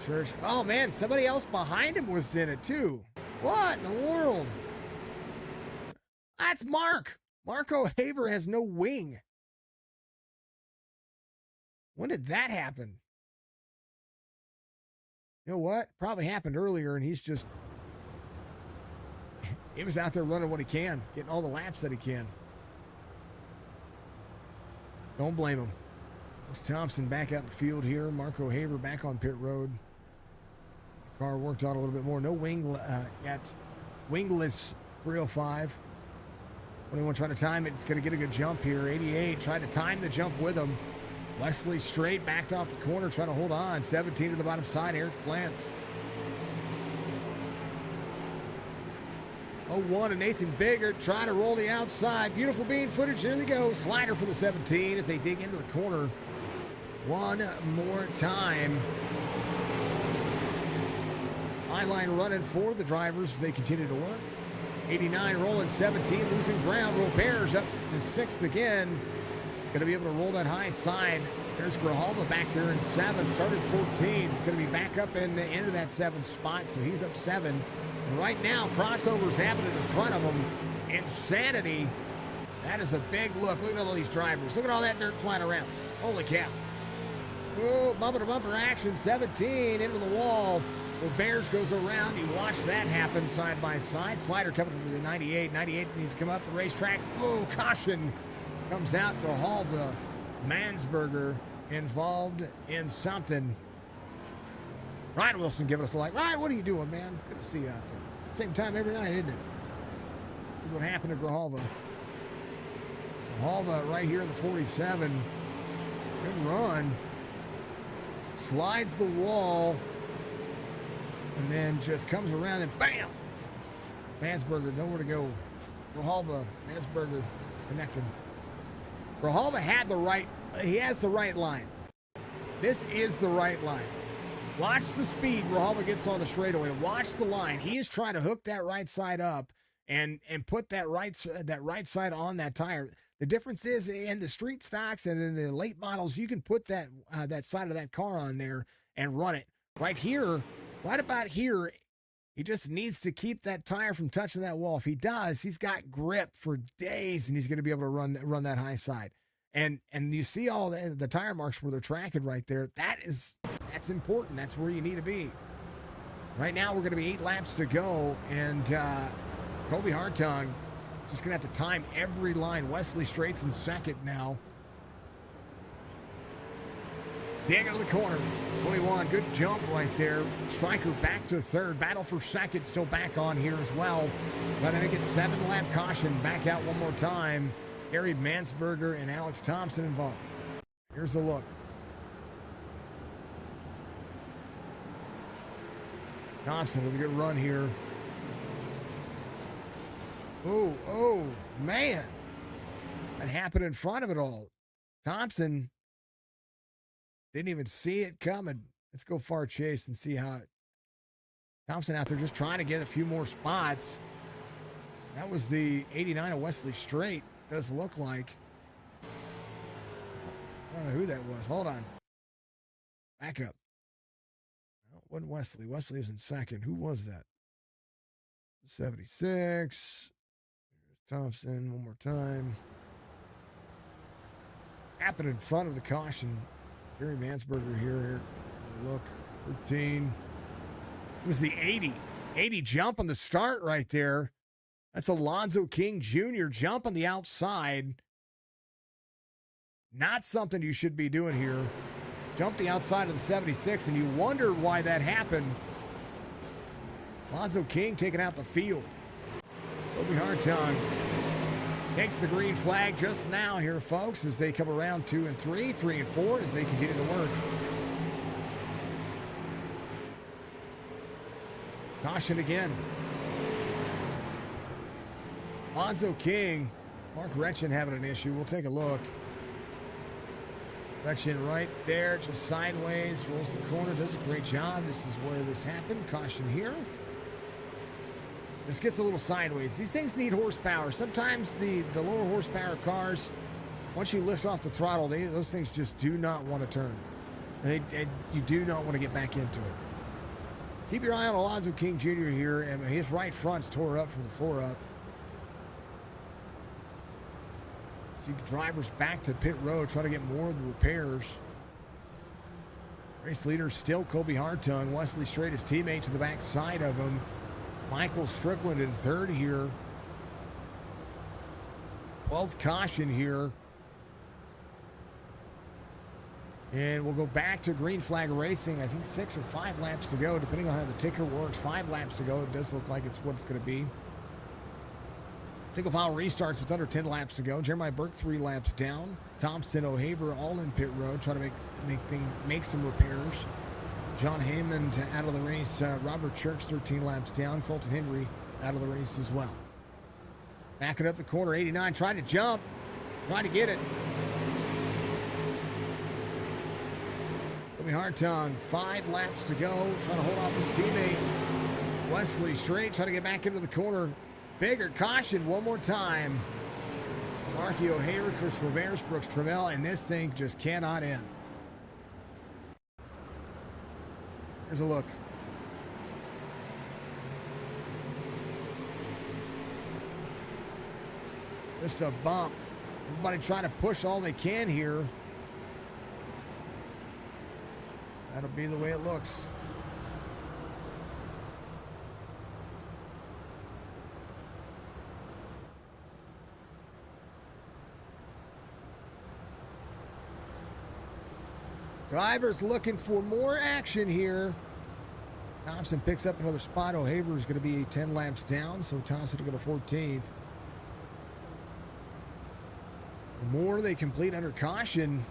Speaker 1: Church. Oh, man, somebody else behind him was in it, too. What in the world? That's Mark. Mark O'Haver has no wing. When did that happen? You know what? Probably happened earlier, and he's just... he was out there running what he can, getting all the laps that he can. Don't blame him. Chris Thompson back out in the field here. Mark O'Haver back on pit road. The car worked out a little bit more. No wing yet. Wingless 305. 21 trying to time it. It's going to get a good jump here. 88 tried to time the jump with him. Wesley Straight backed off the corner, trying to hold on. 17 to the bottom side. Eric Plants. 01 and Nathan Biggert trying to roll the outside. Beautiful bean footage. Here they go. Slider for the 17 as they dig into the corner. One more time. Line running for the drivers as they continue to work. 89 rolling 17, losing ground. Robert's up to 6th again. Going to be able to roll that high side. There's Grijalva back there in 7th. Started 14th. He's going to be back up in the end of that 7th spot, so he's up 7. And right now, crossovers happening in front of him. Insanity That is a big look. Look at all these drivers. Look at all that dirt flying around. Holy cow. Oh, bumper-to-bumper action. 17 into the wall. The Bears goes around. You watch that happen side by side. Slider coming through the 98. 98 needs to come up the racetrack. Oh, caution. Comes out. Grijalva, Mansberger involved in something. Ryan Wilson giving us a like. Ryan, what are you doing, man? Good to see you out there. Same time every night, isn't it? This is what happened to Grijalva. Grijalva right here in the 47. Good run. Slides the wall. And then just comes around and bam! Mansberger, nowhere to go. Grijalva, Mansberger connected. Grijalva had the right, he has the right line. This is the right line. Watch the speed Grijalva gets on the straightaway. Watch the line. He is trying to hook that right side up and put that right side on that tire. The difference is in the street stocks and in the late models, you can put that side of that car on there and run it. Right here, right about here, he just needs to keep that tire from touching that wall. If he does, he's got grip for days, and he's going to be able to run that high side. And you see all the tire marks where they're tracking right there. That's important. That's where you need to be. Right now, we're going to be 8 laps to go, and Colby Hartung just going to have to time every line. Wesley Straight's in second now. Dig into the corner. 21, good jump right there. Stryker back to third. Battle for second still back on here as well. But I think it's 7-lap caution. Back out one more time. Gary Mansberger and Alex Thompson involved. Here's a look. Thompson with a good run here. Oh, man. That happened in front of it all. Thompson didn't even see it coming. Let's go far chase and see how Thompson out there just trying to get a few more spots. That was the 89 of Wesley Straight. Does look like. I don't know who that was. Hold on. Back up. No, it wasn't Wesley. Wesley was in second. Who was that? 76. Thompson one more time. Happened in front of the caution. Gary Mansberger here. Here's a look. 13. It was the 80. 80 jump on the start right there. That's Alonzo King Jr. jump on the outside. Not something you should be doing here. Jump the outside of the 76, and you wonder why that happened. Alonzo King taking out the field. Colby Hartung takes the green flag just now here, folks, as they come around 2 and 3, 3 and 4, as they continue to work. Caution again. Alonzo King, Mark Retchen having an issue. We'll take a look. Retchen right there, just sideways, rolls the corner, does a great job. This is where this happened. Caution here. This gets a little sideways. These things need horsepower. Sometimes the lower horsepower cars, once you lift off the throttle, those things just do not want to turn. You do not want to get back into it. Keep your eye on Alonzo King Jr. here, and his right front's tore up from the floor up. See drivers back to pit road, trying to get more of the repairs. Race leader still Colby Hartung. Wesley Straight, his teammate, to the back side of him. Michael Strickland in third here. 12th caution here. And we'll go back to green flag racing. I think 6 or 5 laps to go, depending on how the ticker works. 5 laps to go. It does look like it's what it's going to be. Single file restarts with under 10 laps to go. Jeremiah Burke 3 laps down. Thompson, O'Haver all in pit road, trying to make some repairs. John Heyman out of the race. Robert Church 13 laps down. Colton Henry out of the race as well. Backing up the corner, 89 trying to jump, trying to get it. Colby Hartung, 5 laps to go, trying to hold off his teammate. Wesley Straight trying to get back into the corner. Bigger caution one more time. Marky O'Hara, Christopher Bears, Brooks Trammell, and this thing just cannot end. Here's a look. Just a bump. Everybody trying to push all they can here. That'll be the way it looks. Drivers looking for more action here. Thompson picks up another spot. O'Haver is going to be 10 laps down, so Thompson will go to 14th. The more they complete under caution,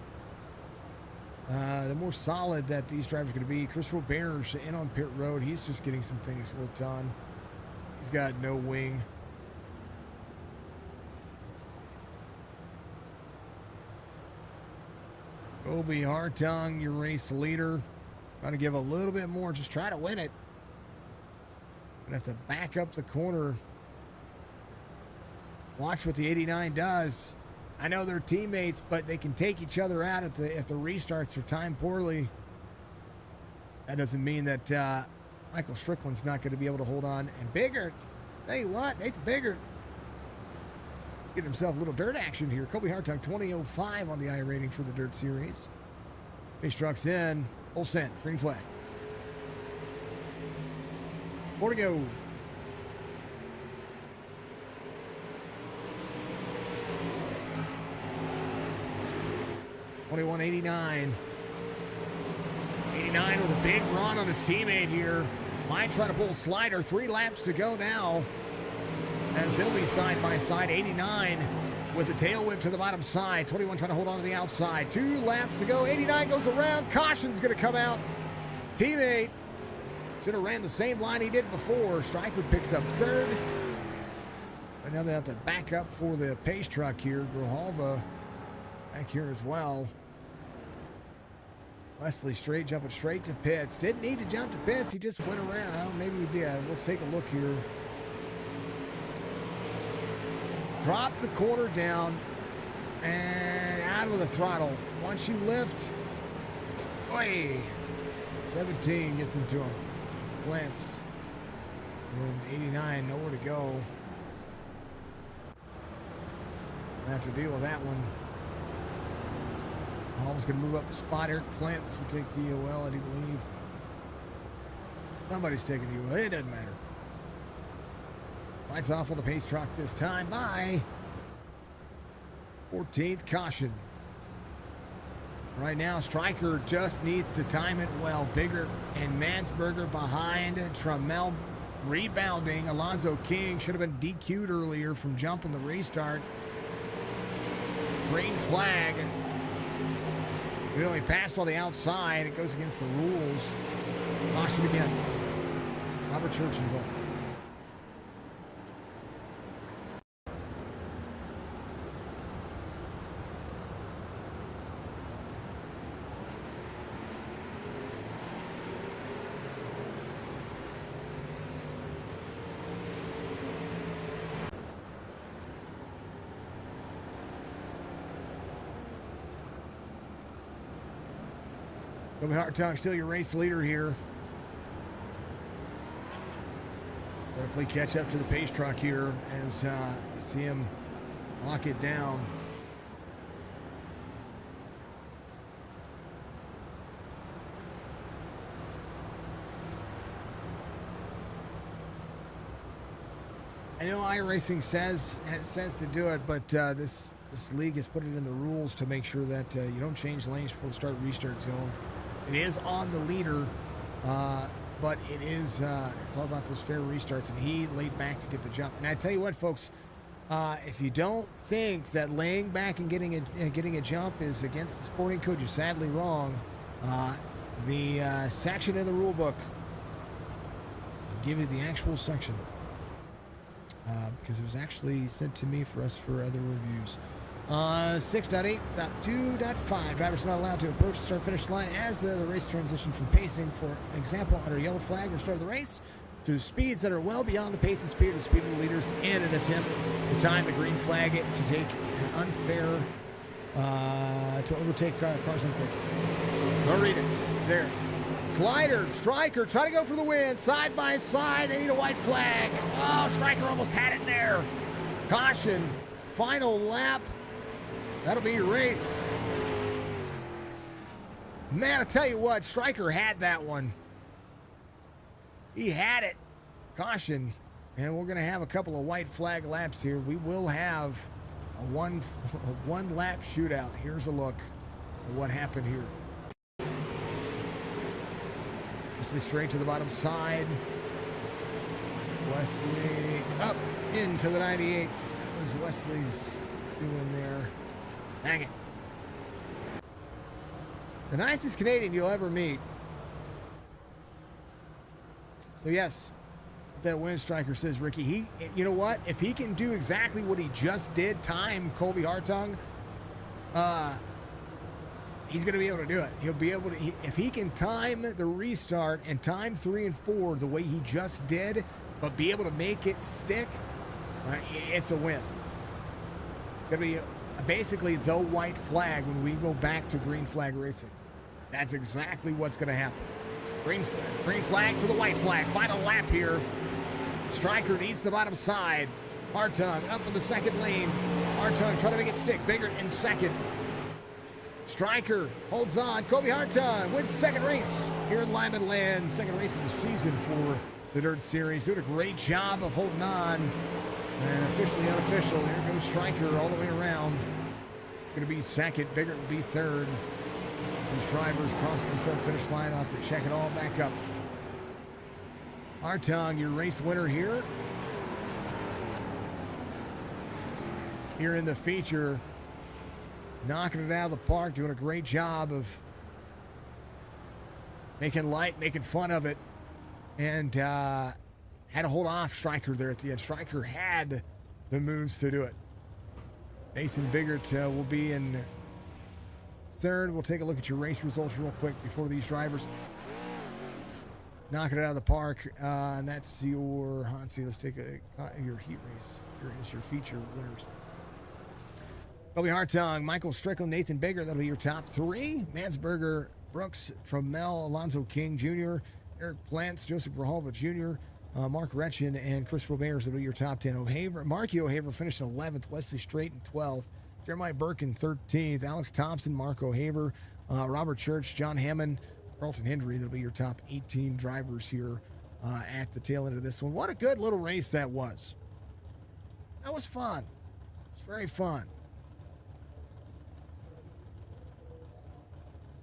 Speaker 1: the more solid that these drivers are going to be. Chris Robert's in on pit road. He's just getting some things worked on. He's got no wing. Colby Hartung, your race leader. Trying to give a little bit more. Just try to win it. Gonna have to back up the corner. Watch what the 89 does. I know they're teammates, but they can take each other out if the restarts are timed poorly. That doesn't mean that Michael Strickland's not going to be able to hold on. And Biggert, tell you what, Nathan Biggert getting himself a little dirt action here. Colby Hartung, 20.05 on the iRating for the Dirt Series. Pace truck's in. Full send. Green flag. More to go. $21.89. 89 with a big run on his teammate here. Might try to pull a slider. 3 laps to go now, as they'll be side by side. 89 with the tail whip to the bottom side. 21 trying to hold on to the outside. 2 laps to go. 89 goes around. Caution's going to come out. Teammate should have ran the same line he did before. Stryker picks up 3rd. But now they have to back up for the pace truck here. Grijalva back here as well. Wesley Straight jumping straight to pits. Didn't need to jump to pits. He just went around. Maybe he did. We'll take a look here. Drop the corner down and out of the throttle. Once you lift, oi, 17 gets into him. Glance. And 89, nowhere to go. We'll have to deal with that one. Hall's going to move up a spot. Eric Plants will take the OL, I do believe. Somebody's taking the OL. It doesn't matter. Lights off on the pace truck this time by 14th caution. Right now, Stryker just needs to time it well. Bigger and Mansberger behind. Trammell rebounding. Alonzo King should have been DQ'd earlier from jumping the restart. Green flag. We only passed on the outside. It goes against the rules. Caution again. Robert Church involved. Colby Hartung still your race leader here. Got to play catch up to the pace truck here as you see him lock it down. I know iRacing says to do it, but this league has put it in the rules to make sure that you don't change lanes before the start restart zone. It is on the leader, but it is it's all about those fair restarts, and he laid back to get the jump. And I tell you what, folks, if you don't think that laying back and getting a jump is against the sporting code, you're sadly wrong. The section in the rule book, I'll give you the actual section, because it was actually sent to me for other reviews. 6.8.2.5, drivers not allowed to approach the start-finish line as the race transition from pacing, for example, under yellow flag or start of the race, to speeds that are well beyond the pacing speed of the speed of the leaders in an attempt to time the green flag to take an unfair, to overtake cars unfair. Go read it. There. Slider, Stryker, try to go for the win. Side by side, they need a white flag. Oh, Stryker almost had it there. Caution. final lap. That'll be your race. Man, I tell you what, Stryker had that one. He had it. Caution. And we're going to have a couple of white flag laps here. We will have a one lap shootout. Here's a look at what happened here. Wesley straight to the bottom side. Wesley up into the 98. That was Wesley's doing there. Dang it. The nicest Canadian you'll ever meet. So yes, that win, Stryker says, Ricky. You know what? If he can do exactly what he just did, time Colby Hartung, he's going to be able to do it. He'll be able to, if he can time the restart and time 3 and 4 the way he just did, but be able to make it stick, it's a win. Going to be basically the white flag when we go back to green flag racing. That's exactly what's going to happen. Green flag to the white flag. Final lap here. Stryker needs the bottom side. Hartung up in the second lane. Hartung trying to make it stick. Bigger in second. Stryker holds on. Colby Hartung wins the second race here in Limaland. Second race of the season for the Dirt Series. Doing a great job of holding on. And officially unofficial. Here goes Stryker all the way around. Going to be second. Bigger will be third. These drivers cross the start-finish line. I'll have to check it all back up. Hartung, your race winner here. Here in the feature. Knocking it out of the park. Doing a great job of making light, making fun of it. And had to hold off Stryker there at the end. Stryker had the moves to do it. Nathan Biggert will be in third. We'll take a look at your race results real quick before these drivers knocking it out of the park. And that's your, let's see, let's take your heat race. Here is your feature winners. Colby Hartung, Michael Strickland, Nathan Biggert. That'll be your top three. Mansberger, Brooks, Trammell, Alonzo King Jr., Eric Plants, Joseph Rahalva Jr., Mark Retchin, and Chris Roberts. That'll be your top 10. Marky O'Haver finished in 11th. Wesley Straight in 12th. Jeremiah Birkin 13th. Alex Thompson, Mark O'Haver, Robert Church, John Hammond, Carlton Hendry. That'll be your top 18 drivers here at the tail end of this one. What a good little race that was. That was fun. It's very fun.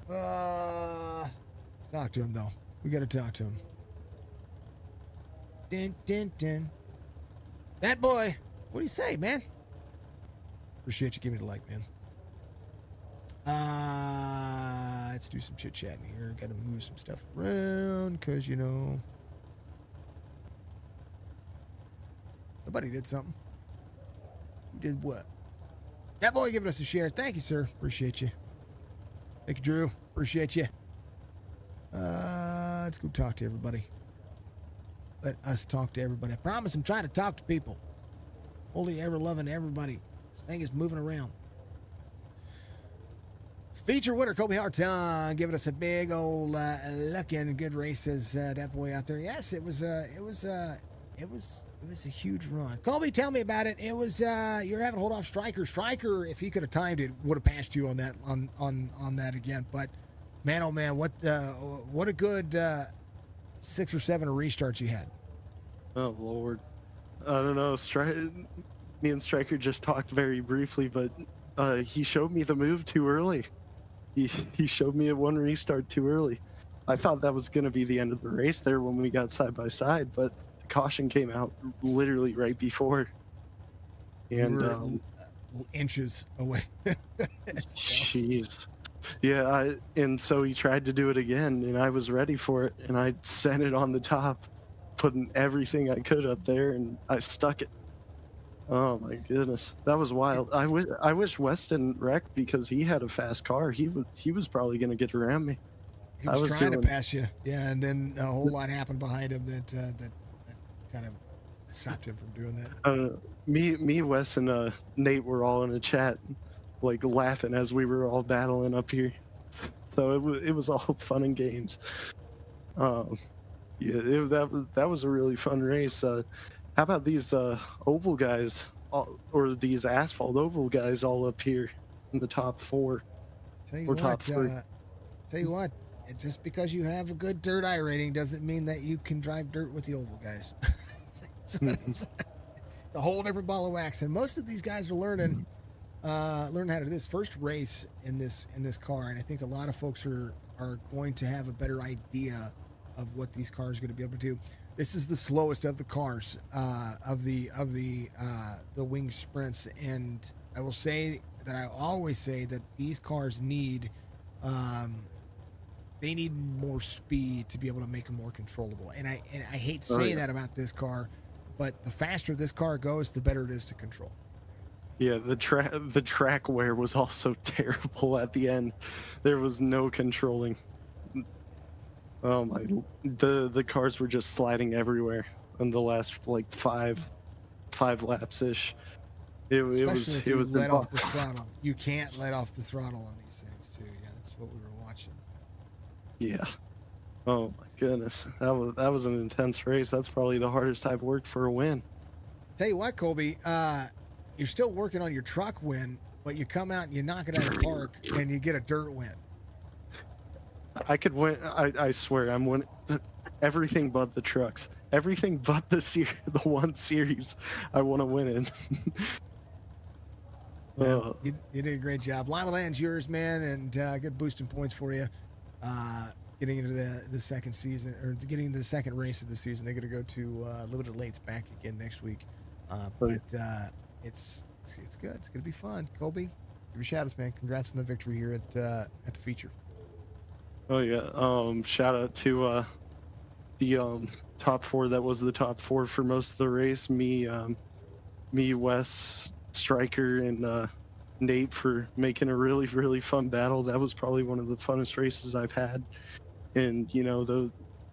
Speaker 1: Let's talk to him, though. We got to talk to him. Din, din, din. That boy. What do you say, man? Appreciate you giving me the like, man. Let's do some chit-chatting here. Got to move some stuff around because, you know, somebody did something. Who did what? That boy giving us a share. Thank you, sir. Appreciate you. Thank you, Drew. Appreciate you. Let's go talk to everybody. Let us talk to everybody. I promise I'm trying to talk to people. Only ever loving everybody. This thing is moving around. Feature winner Colby Hartung giving us a big old looking good race as that boy out there. Yes, it was a huge run. Colby, tell me about it. It was you're having to hold off Stryker. Stryker, if he could have timed it, would have passed you on that on that again. But man, oh man, what a good 6 or 7 restarts you had.
Speaker 2: Oh Lord, I don't know. Me and Stryker just talked very briefly, but he showed me the move too early. He showed me a one restart too early. I thought that was going to be the end of the race there when we got side by side, but the caution came out literally right before. And
Speaker 1: inches away.
Speaker 2: Jeez. Yeah, and so he tried to do it again, and I was ready for it, and I sent it on the top, putting everything I could up there, and I stuck it. Oh my goodness, that was wild. I wish Weston wrecked because he had a fast car. He was probably going to get around me.
Speaker 1: He was trying to pass you, yeah, and then a whole lot happened behind him that kind of stopped him from doing that.
Speaker 2: Me, Wes, and Nate were all in a chat, like laughing as we were all battling up here. So it was all fun and games. Yeah, that was a really fun race. How about these oval guys? or these asphalt oval guys all up here in the top 4
Speaker 1: Tell you
Speaker 2: or
Speaker 1: what,
Speaker 2: top 3.
Speaker 1: tell you what, just because you have a good dirt iRating doesn't mean that you can drive dirt with the oval guys. It's a whole different ball of wax, and most of these guys are learning how to do this first race in this car, and I think a lot of folks are going to have a better idea of what these cars are going to be able to do. This is the slowest of the cars of the wing sprints, and I will say that I always say that these cars need they need more speed to be able to make them more controllable. And I hate saying that about this car, but the faster this car goes, the better it is to control.
Speaker 2: Yeah, the track wear was also terrible at the end. There was no controlling. Oh my! The cars were just sliding everywhere in the last like five laps ish.
Speaker 1: Especially if you
Speaker 2: was
Speaker 1: let off the
Speaker 2: impossible.
Speaker 1: throttle. You can't let off the throttle on these things too. Yeah, that's what we were watching.
Speaker 2: Yeah. Oh my goodness, that was an intense race. That's probably the hardest I've worked for a win.
Speaker 1: Tell you what, Colby, you're still working on your truck win, but you come out and you knock it out of the park and you get a dirt win.
Speaker 2: I could win. I swear, I'm winning everything but the trucks. Everything but the one series I want to win in.
Speaker 1: Yeah, you did a great job. Limaland's yours, man, and good boosting points for you. Getting into the second season, or getting into the second race of the season. They're going to go to Limited Lates back again next week. But it's good. It's going to be fun. Colby, give your shout outs, man. Congrats on the victory here at the feature.
Speaker 2: Oh yeah. Shout out to the top 4. That was the top 4 for most of the race. Me, Wes, Striker, and Nate for making a really, really fun battle. That was probably one of the funnest races I've had. And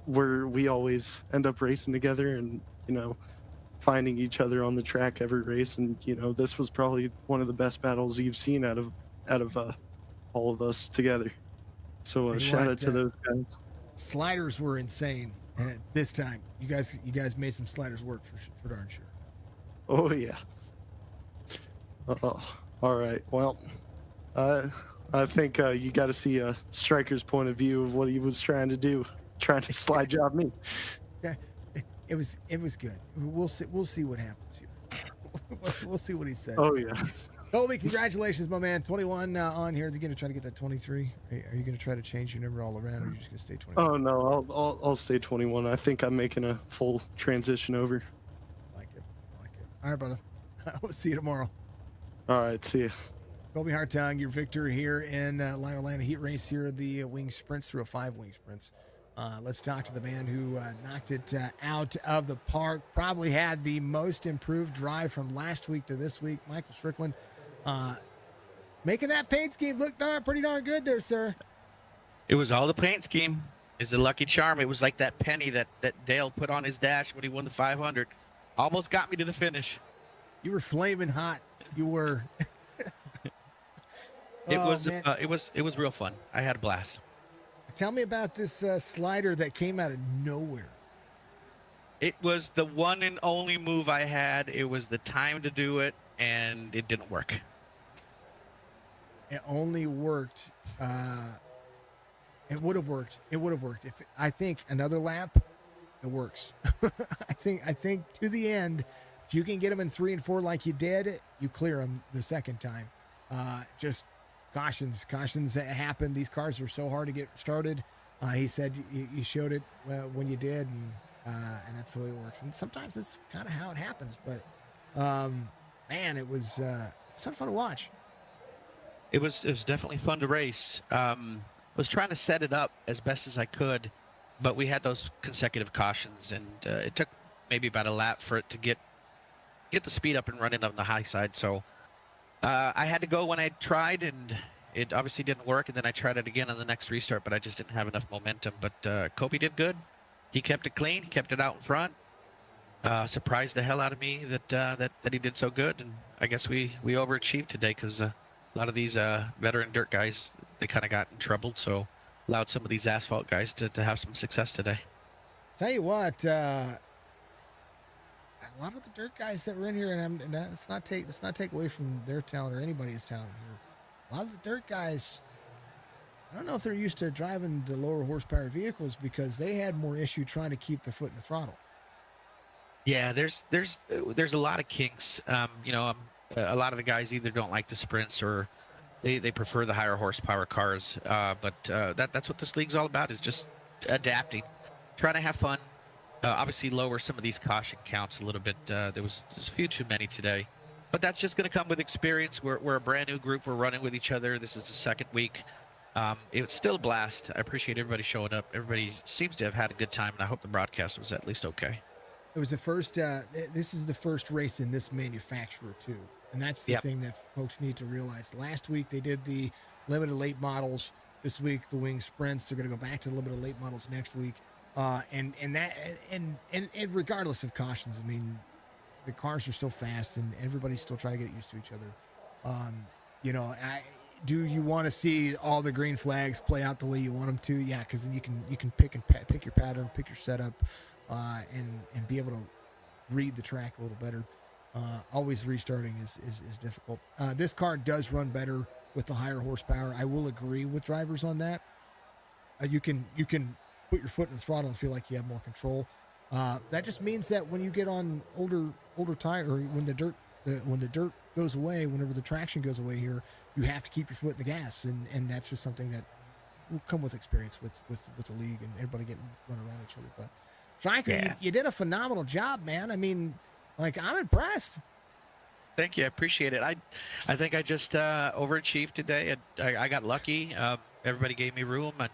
Speaker 2: where we always end up racing together and finding each other on the track every race. And this was probably one of the best battles you've seen out of all of us together. So shout out to those guys.
Speaker 1: Sliders were insane, and this time you guys made some sliders work for darn sure.
Speaker 2: Oh yeah. All right. Well, I think you got to see Striker's point of view of what he was trying to do, trying to slide job me.
Speaker 1: Yeah, it was good. We'll see what happens here. we'll see what he says.
Speaker 2: Oh yeah.
Speaker 1: Colby, congratulations, my man. 21 on here. Are you going to try to get that 23? Are you going to try to change your number all around, or are you just going to stay 21?
Speaker 2: Oh no, I'll stay 21. I think I'm making a full transition over.
Speaker 1: I like it. All right, brother. I'll see you tomorrow.
Speaker 2: All right, see you.
Speaker 1: Colby Hartung, your victor here in Limaland heat race here at the wing sprints through a 5 wing sprints. Let's talk to the man who knocked it out of the park. Probably had the most improved drive from last week to this week. Michael Strickland making that paint scheme look pretty darn good there, sir.
Speaker 3: It was all the paint scheme. It's the lucky charm. It was like that penny that Dale put on his dash when he won the 500. Almost got me to the finish.
Speaker 1: You were flaming hot. You were.
Speaker 3: It was real fun. I had a blast.
Speaker 1: Tell me about this slider that came out of nowhere.
Speaker 3: It was the one and only move I had. It was the time to do it, and it didn't work.
Speaker 1: It only worked. It would have worked. If I think another lap, it works. I think to the end, if you can get them in 3 and 4 like you did, you clear them the second time. Just cautions that happened. These cars are so hard to get started. He said you showed it when you did, and that's the way it works. And sometimes that's kind of how it happens. But man, it was fun to watch.
Speaker 3: It was definitely fun to race. Was trying to set it up as best as I could, but we had those consecutive cautions, and it took maybe about a lap for it to get the speed up and running on the high side. So I had to go when I tried, and it obviously didn't work. And then I tried it again on the next restart, but I just didn't have enough momentum. But Kobe did good. He kept it clean. He kept it out in front. Surprised the hell out of me that he did so good. And I guess we overachieved today because a lot of these veteran dirt guys, they kind of got in trouble. So allowed some of these asphalt guys to have some success today.
Speaker 1: Tell you what, a lot of the dirt guys that were in here, and let's not take away from their talent or anybody's talent here. A lot of the dirt guys, I don't know if they're used to driving the lower horsepower vehicles because they had more issue trying to keep their foot in the throttle.
Speaker 3: Yeah, there's a lot of kinks. A lot of the guys either don't like the sprints or they prefer the higher horsepower cars. But that's what this league's all about, is just adapting, trying to have fun. Obviously lower some of these caution counts a little bit. There's a few too many today, but that's just going to come with experience. We're a brand new group. We're running with each other. This is the second week. It was still a blast. I appreciate everybody showing up. Everybody seems to have had a good time, and I hope the broadcast was at least okay.
Speaker 1: It was the first. This is the first race in this manufacturer too, and that's the thing that folks need to realize. Last week they did the limited late models. This week the wing sprints. They're going to go back to the limited late models next week. And regardless of cautions, I mean, the cars are still fast, and everybody's still trying to get used to each other. Do you want to see all the green flags play out the way you want them to? Yeah, because then you can pick your pattern, pick your setup, and be able to read the track a little better. Always restarting is difficult. This car does run better with the higher horsepower. I will agree with drivers on that. You can put your foot in the throttle and feel like you have more control. That just means that when you get on older tire, or when the dirt goes away, whenever the traction goes away here, you have to keep your foot in the gas, and that's just something that will come with experience with the league and everybody getting run around each other. But Striker, you did a phenomenal job, man. I mean, like, I'm impressed.
Speaker 3: Thank you. I appreciate it. I think I just overachieved today. I got lucky. Everybody gave me room, and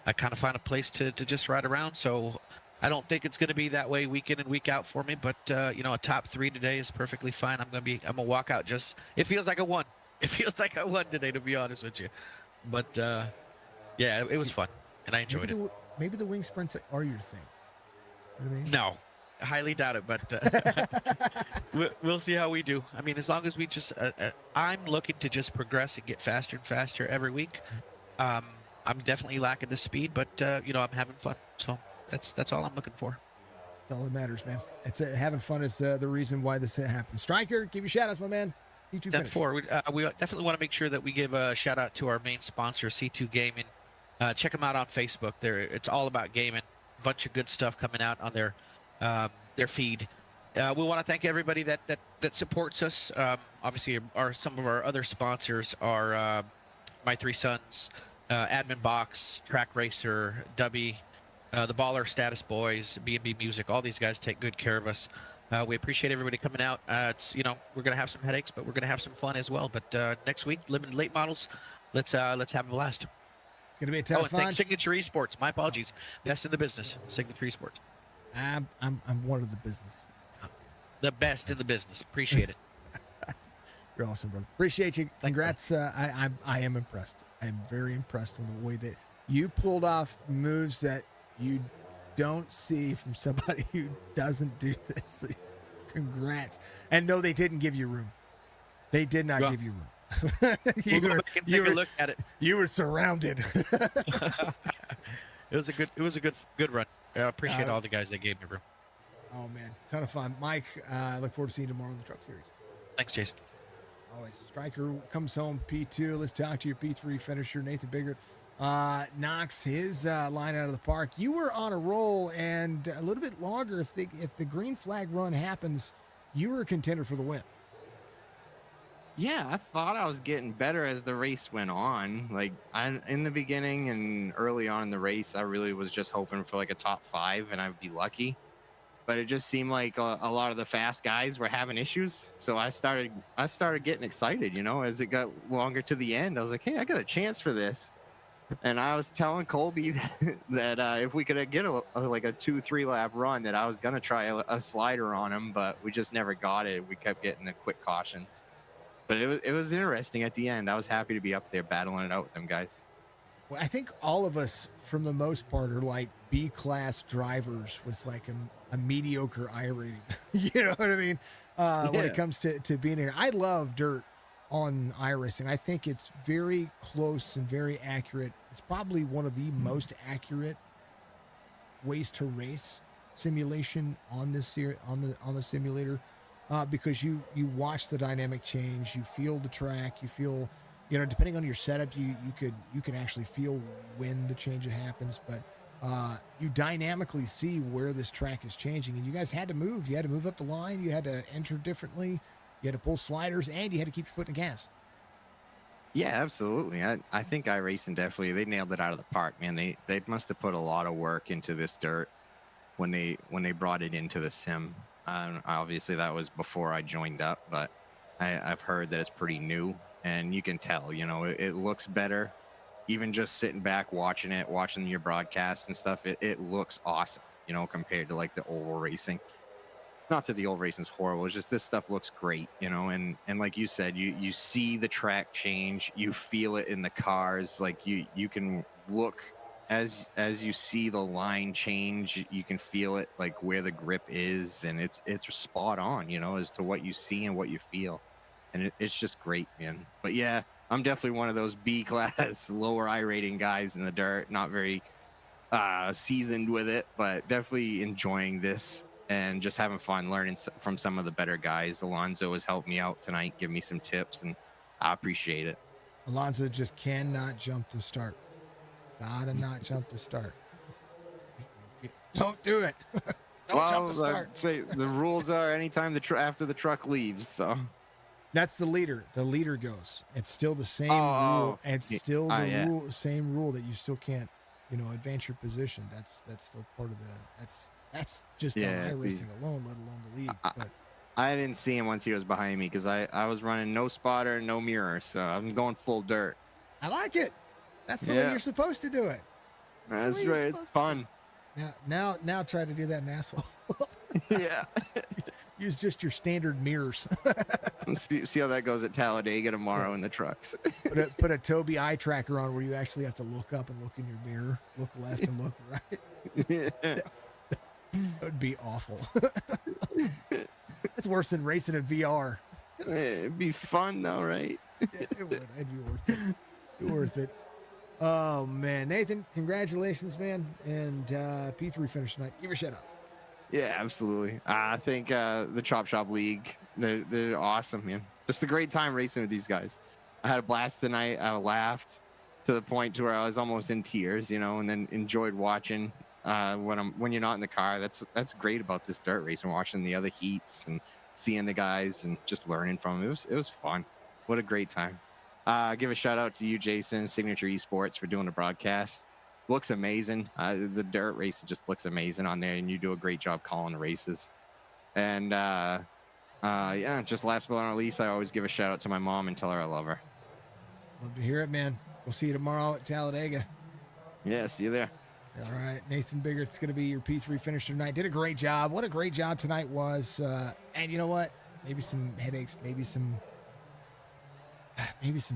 Speaker 3: I kind of found a place to just ride around. So I don't think it's going to be that way week in and week out for me. But a top 3 today is perfectly fine. I'm gonna walk out. It feels like I won. It feels like I won today, to be honest with you. But it was fun, and I enjoyed it.
Speaker 1: Maybe the wing sprints are your thing. You know what I mean?
Speaker 3: No, I highly doubt it, but we'll see how we do. I mean, as long as we just, I'm looking to just progress and get faster and faster every week. I'm definitely lacking the speed, but I'm having fun. So that's all I'm looking for.
Speaker 1: That's all that matters, man. It's having fun is the reason why this happens. Striker, give your shout outs, my man. C2
Speaker 3: 4. We definitely want to make sure that we give a shout out to our main sponsor, C2 Gaming. Check them out on Facebook. It's all about gaming. Bunch of good stuff coming out on their feed. We want to thank everybody that supports us. Obviously, some of our other sponsors are My Three Sons, Admin Box, Track Racer, Dubby, the Baller Status Boys, B&B Music. All these guys take good care of us. We appreciate everybody coming out. We're gonna have some headaches, but we're gonna have some fun as well. But next week, limited late models. Let's have a blast.
Speaker 1: It's gonna be a ton of fun.
Speaker 3: Thanks Signature Esports. My apologies. Best in the business. Signature Esports.
Speaker 1: I'm one of the business.
Speaker 3: The best in the business. Appreciate it.
Speaker 1: You're awesome, brother. Appreciate you. Congrats. I am impressed. I am very impressed in the way that you pulled off moves that you don't see from somebody who doesn't do this. Congrats. And no, they didn't give you room. They did not give you room.
Speaker 3: Take a look at it.
Speaker 1: You were surrounded.
Speaker 3: It was a good run. I appreciate all the guys that gave me room.
Speaker 1: Oh man, ton of fun. Mike, I look forward to seeing you tomorrow in the Truck Series.
Speaker 3: Thanks, Jason.
Speaker 1: Always. Striker comes home P2. Let's talk to your P3 finisher, Nathan Biggert. Knocks his line out of the park. You were on a roll, and a little bit longer. If the green flag run happens, you were a contender for the win.
Speaker 4: Yeah, I thought I was getting better as the race went on. Like, in the beginning and early on in the race, I really was just hoping for like a top 5, and I'd be lucky. But it just seemed like a lot of the fast guys were having issues. So I started getting excited, as it got longer to the end. I was like, hey, I got a chance for this. And I was telling Colby that if we could get a 2-3 lap run, that I was going to try a slider on him, but we just never got it. We kept getting the quick cautions. But it was interesting at the end. I was happy to be up there battling it out with them guys.
Speaker 1: Well, I think all of us, from the most part, are like B-class drivers with like a mediocre I rating. You know what I mean? When it comes to being here. I love dirt on iRacing. I think it's very close and very accurate. It's probably one of the most accurate ways to race. simulation on this on the simulator, because you watch the dynamic change, you feel the track, you feel, depending on your setup, you can actually feel when the change happens, but you dynamically see where this track is changing, and you guys had to move. You had to move up the line. You had to enter differently. You had to pull sliders, and you had to keep your foot in the gas.
Speaker 4: Yeah, absolutely. I think iRacing definitely, they nailed it out of the park, man. They must have put a lot of work into this dirt when they brought it into the sim. Obviously, that was before I joined up, but I've heard that it's pretty new, and you can tell, it looks better. Even just sitting back watching it, watching your broadcasts and stuff, it looks awesome, compared to like the oval racing. Not that the old racing's horrible, it's just this stuff looks great, and like you said, you see the track change, you feel it in the cars, like you can look as you see the line change, you can feel it like where the grip is, and it's spot on, as to what you see and what you feel, and it's just great, man. But yeah, I'm definitely one of those B class lower I rating guys in the dirt, not very seasoned with it, but definitely enjoying this and just having fun learning from some of the better guys. Alonso has helped me out tonight, give me some tips, and I appreciate it.
Speaker 1: Alonso just cannot jump the start. Gotta not jump the start. Don't do it. Don't jump the start.
Speaker 4: Say the rules are anytime after the truck leaves. So
Speaker 1: that's the leader. The leader goes. It's still the same rule. It's still the same rule that you still can't, advance your position. That's still part of the. That's just on iRacing alone, let alone the league. But
Speaker 4: I didn't see him once he was behind me because I was running no spotter, no mirror, so I'm going full dirt.
Speaker 1: I like it. That's the way you're supposed to do it.
Speaker 4: That's right. It's fun.
Speaker 1: Now try to do that in asphalt.
Speaker 4: Yeah.
Speaker 1: Use just your standard mirrors.
Speaker 4: see how that goes at Talladega tomorrow in the trucks.
Speaker 1: Put a Toby eye tracker on where you actually have to look up and look in your mirror, look left and look right.
Speaker 4: Yeah.
Speaker 1: That would be awful. It's worse than racing in VR.
Speaker 4: It'd be fun though, right?
Speaker 1: Yeah, it would. It'd be worth it. Be worth it. Oh man, Nathan, congratulations, man, and P3 finished tonight. Give your shout outs.
Speaker 4: Yeah, absolutely. I think the Chop Shop League, they're awesome, man. Just a great time racing with these guys. I had a blast tonight. I laughed to the point to where I was almost in tears, and then enjoyed watching. When you're not in the car, that's great about this dirt race and watching the other heats and seeing the guys and just learning from them. It was fun. What a great time. Give a shout out to you, Jason, Signature Esports, for doing the broadcast. Looks amazing. The dirt race just looks amazing on there, and you do a great job calling the races. And just last but not least, I always give a shout out to my mom and tell her I love her.
Speaker 1: Love to hear it, man. We'll see you tomorrow at Talladega.
Speaker 4: Yeah, see you there.
Speaker 1: All right, Nathan Biggert's going to be your P3 finisher tonight. Did a great job. What a great job tonight was. And you know what? Maybe some headaches, maybe some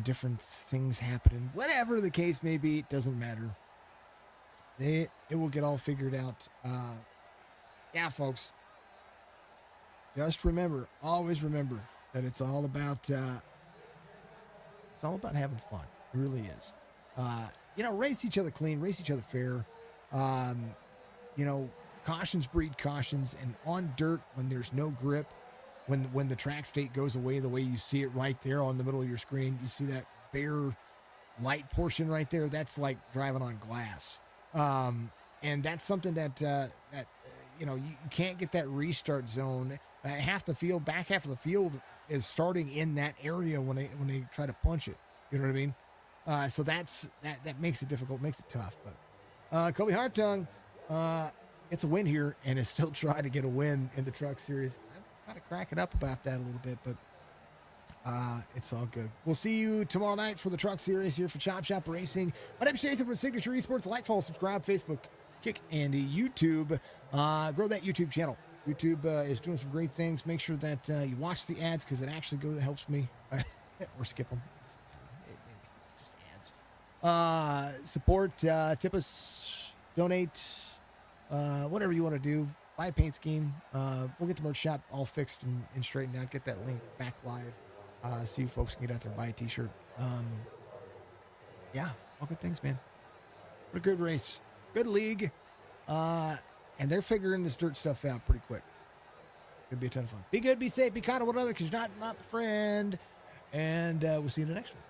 Speaker 1: different things happening. Whatever the case may be, it doesn't matter. It will get all figured out. Yeah, folks. Just remember, always remember that it's all about having fun. It really is. Race each other clean, race each other fair. Cautions breed cautions, and on dirt when there's no grip, when the track state goes away the way you see it right there on the middle of your screen, you see that bare light portion right there. That's like driving on glass. And that's something that you can't get that restart zone. Back half of the field is starting in that area when they try to punch it. You know what I mean? So that makes it difficult, makes it tough. But Kobe Hartung, it's a win here and is still trying to get a win in the Truck Series. I'm kind of cracking up about that a little bit, but it's all good. We'll see you tomorrow night for the Truck Series here for Chop Shop Racing. My name's Jason from Signature Esports. Like, follow, subscribe, Facebook, Kick, and YouTube. Grow that YouTube channel. YouTube is doing some great things. Make sure that you watch the ads because it actually helps me. Or skip them. It's just ads. Support, tip us, donate, whatever you want to do. Buy a paint scheme. We'll get the merch shop all fixed and straightened out. Get that link back live. So you folks can get out there and buy a t-shirt. Yeah, all good things, man. What a good race. Good league. and they're figuring this dirt stuff out pretty quick. It'll be a ton of fun. Be good, be safe, be kind of one another, because you're not my friend. And we'll see you in the next one.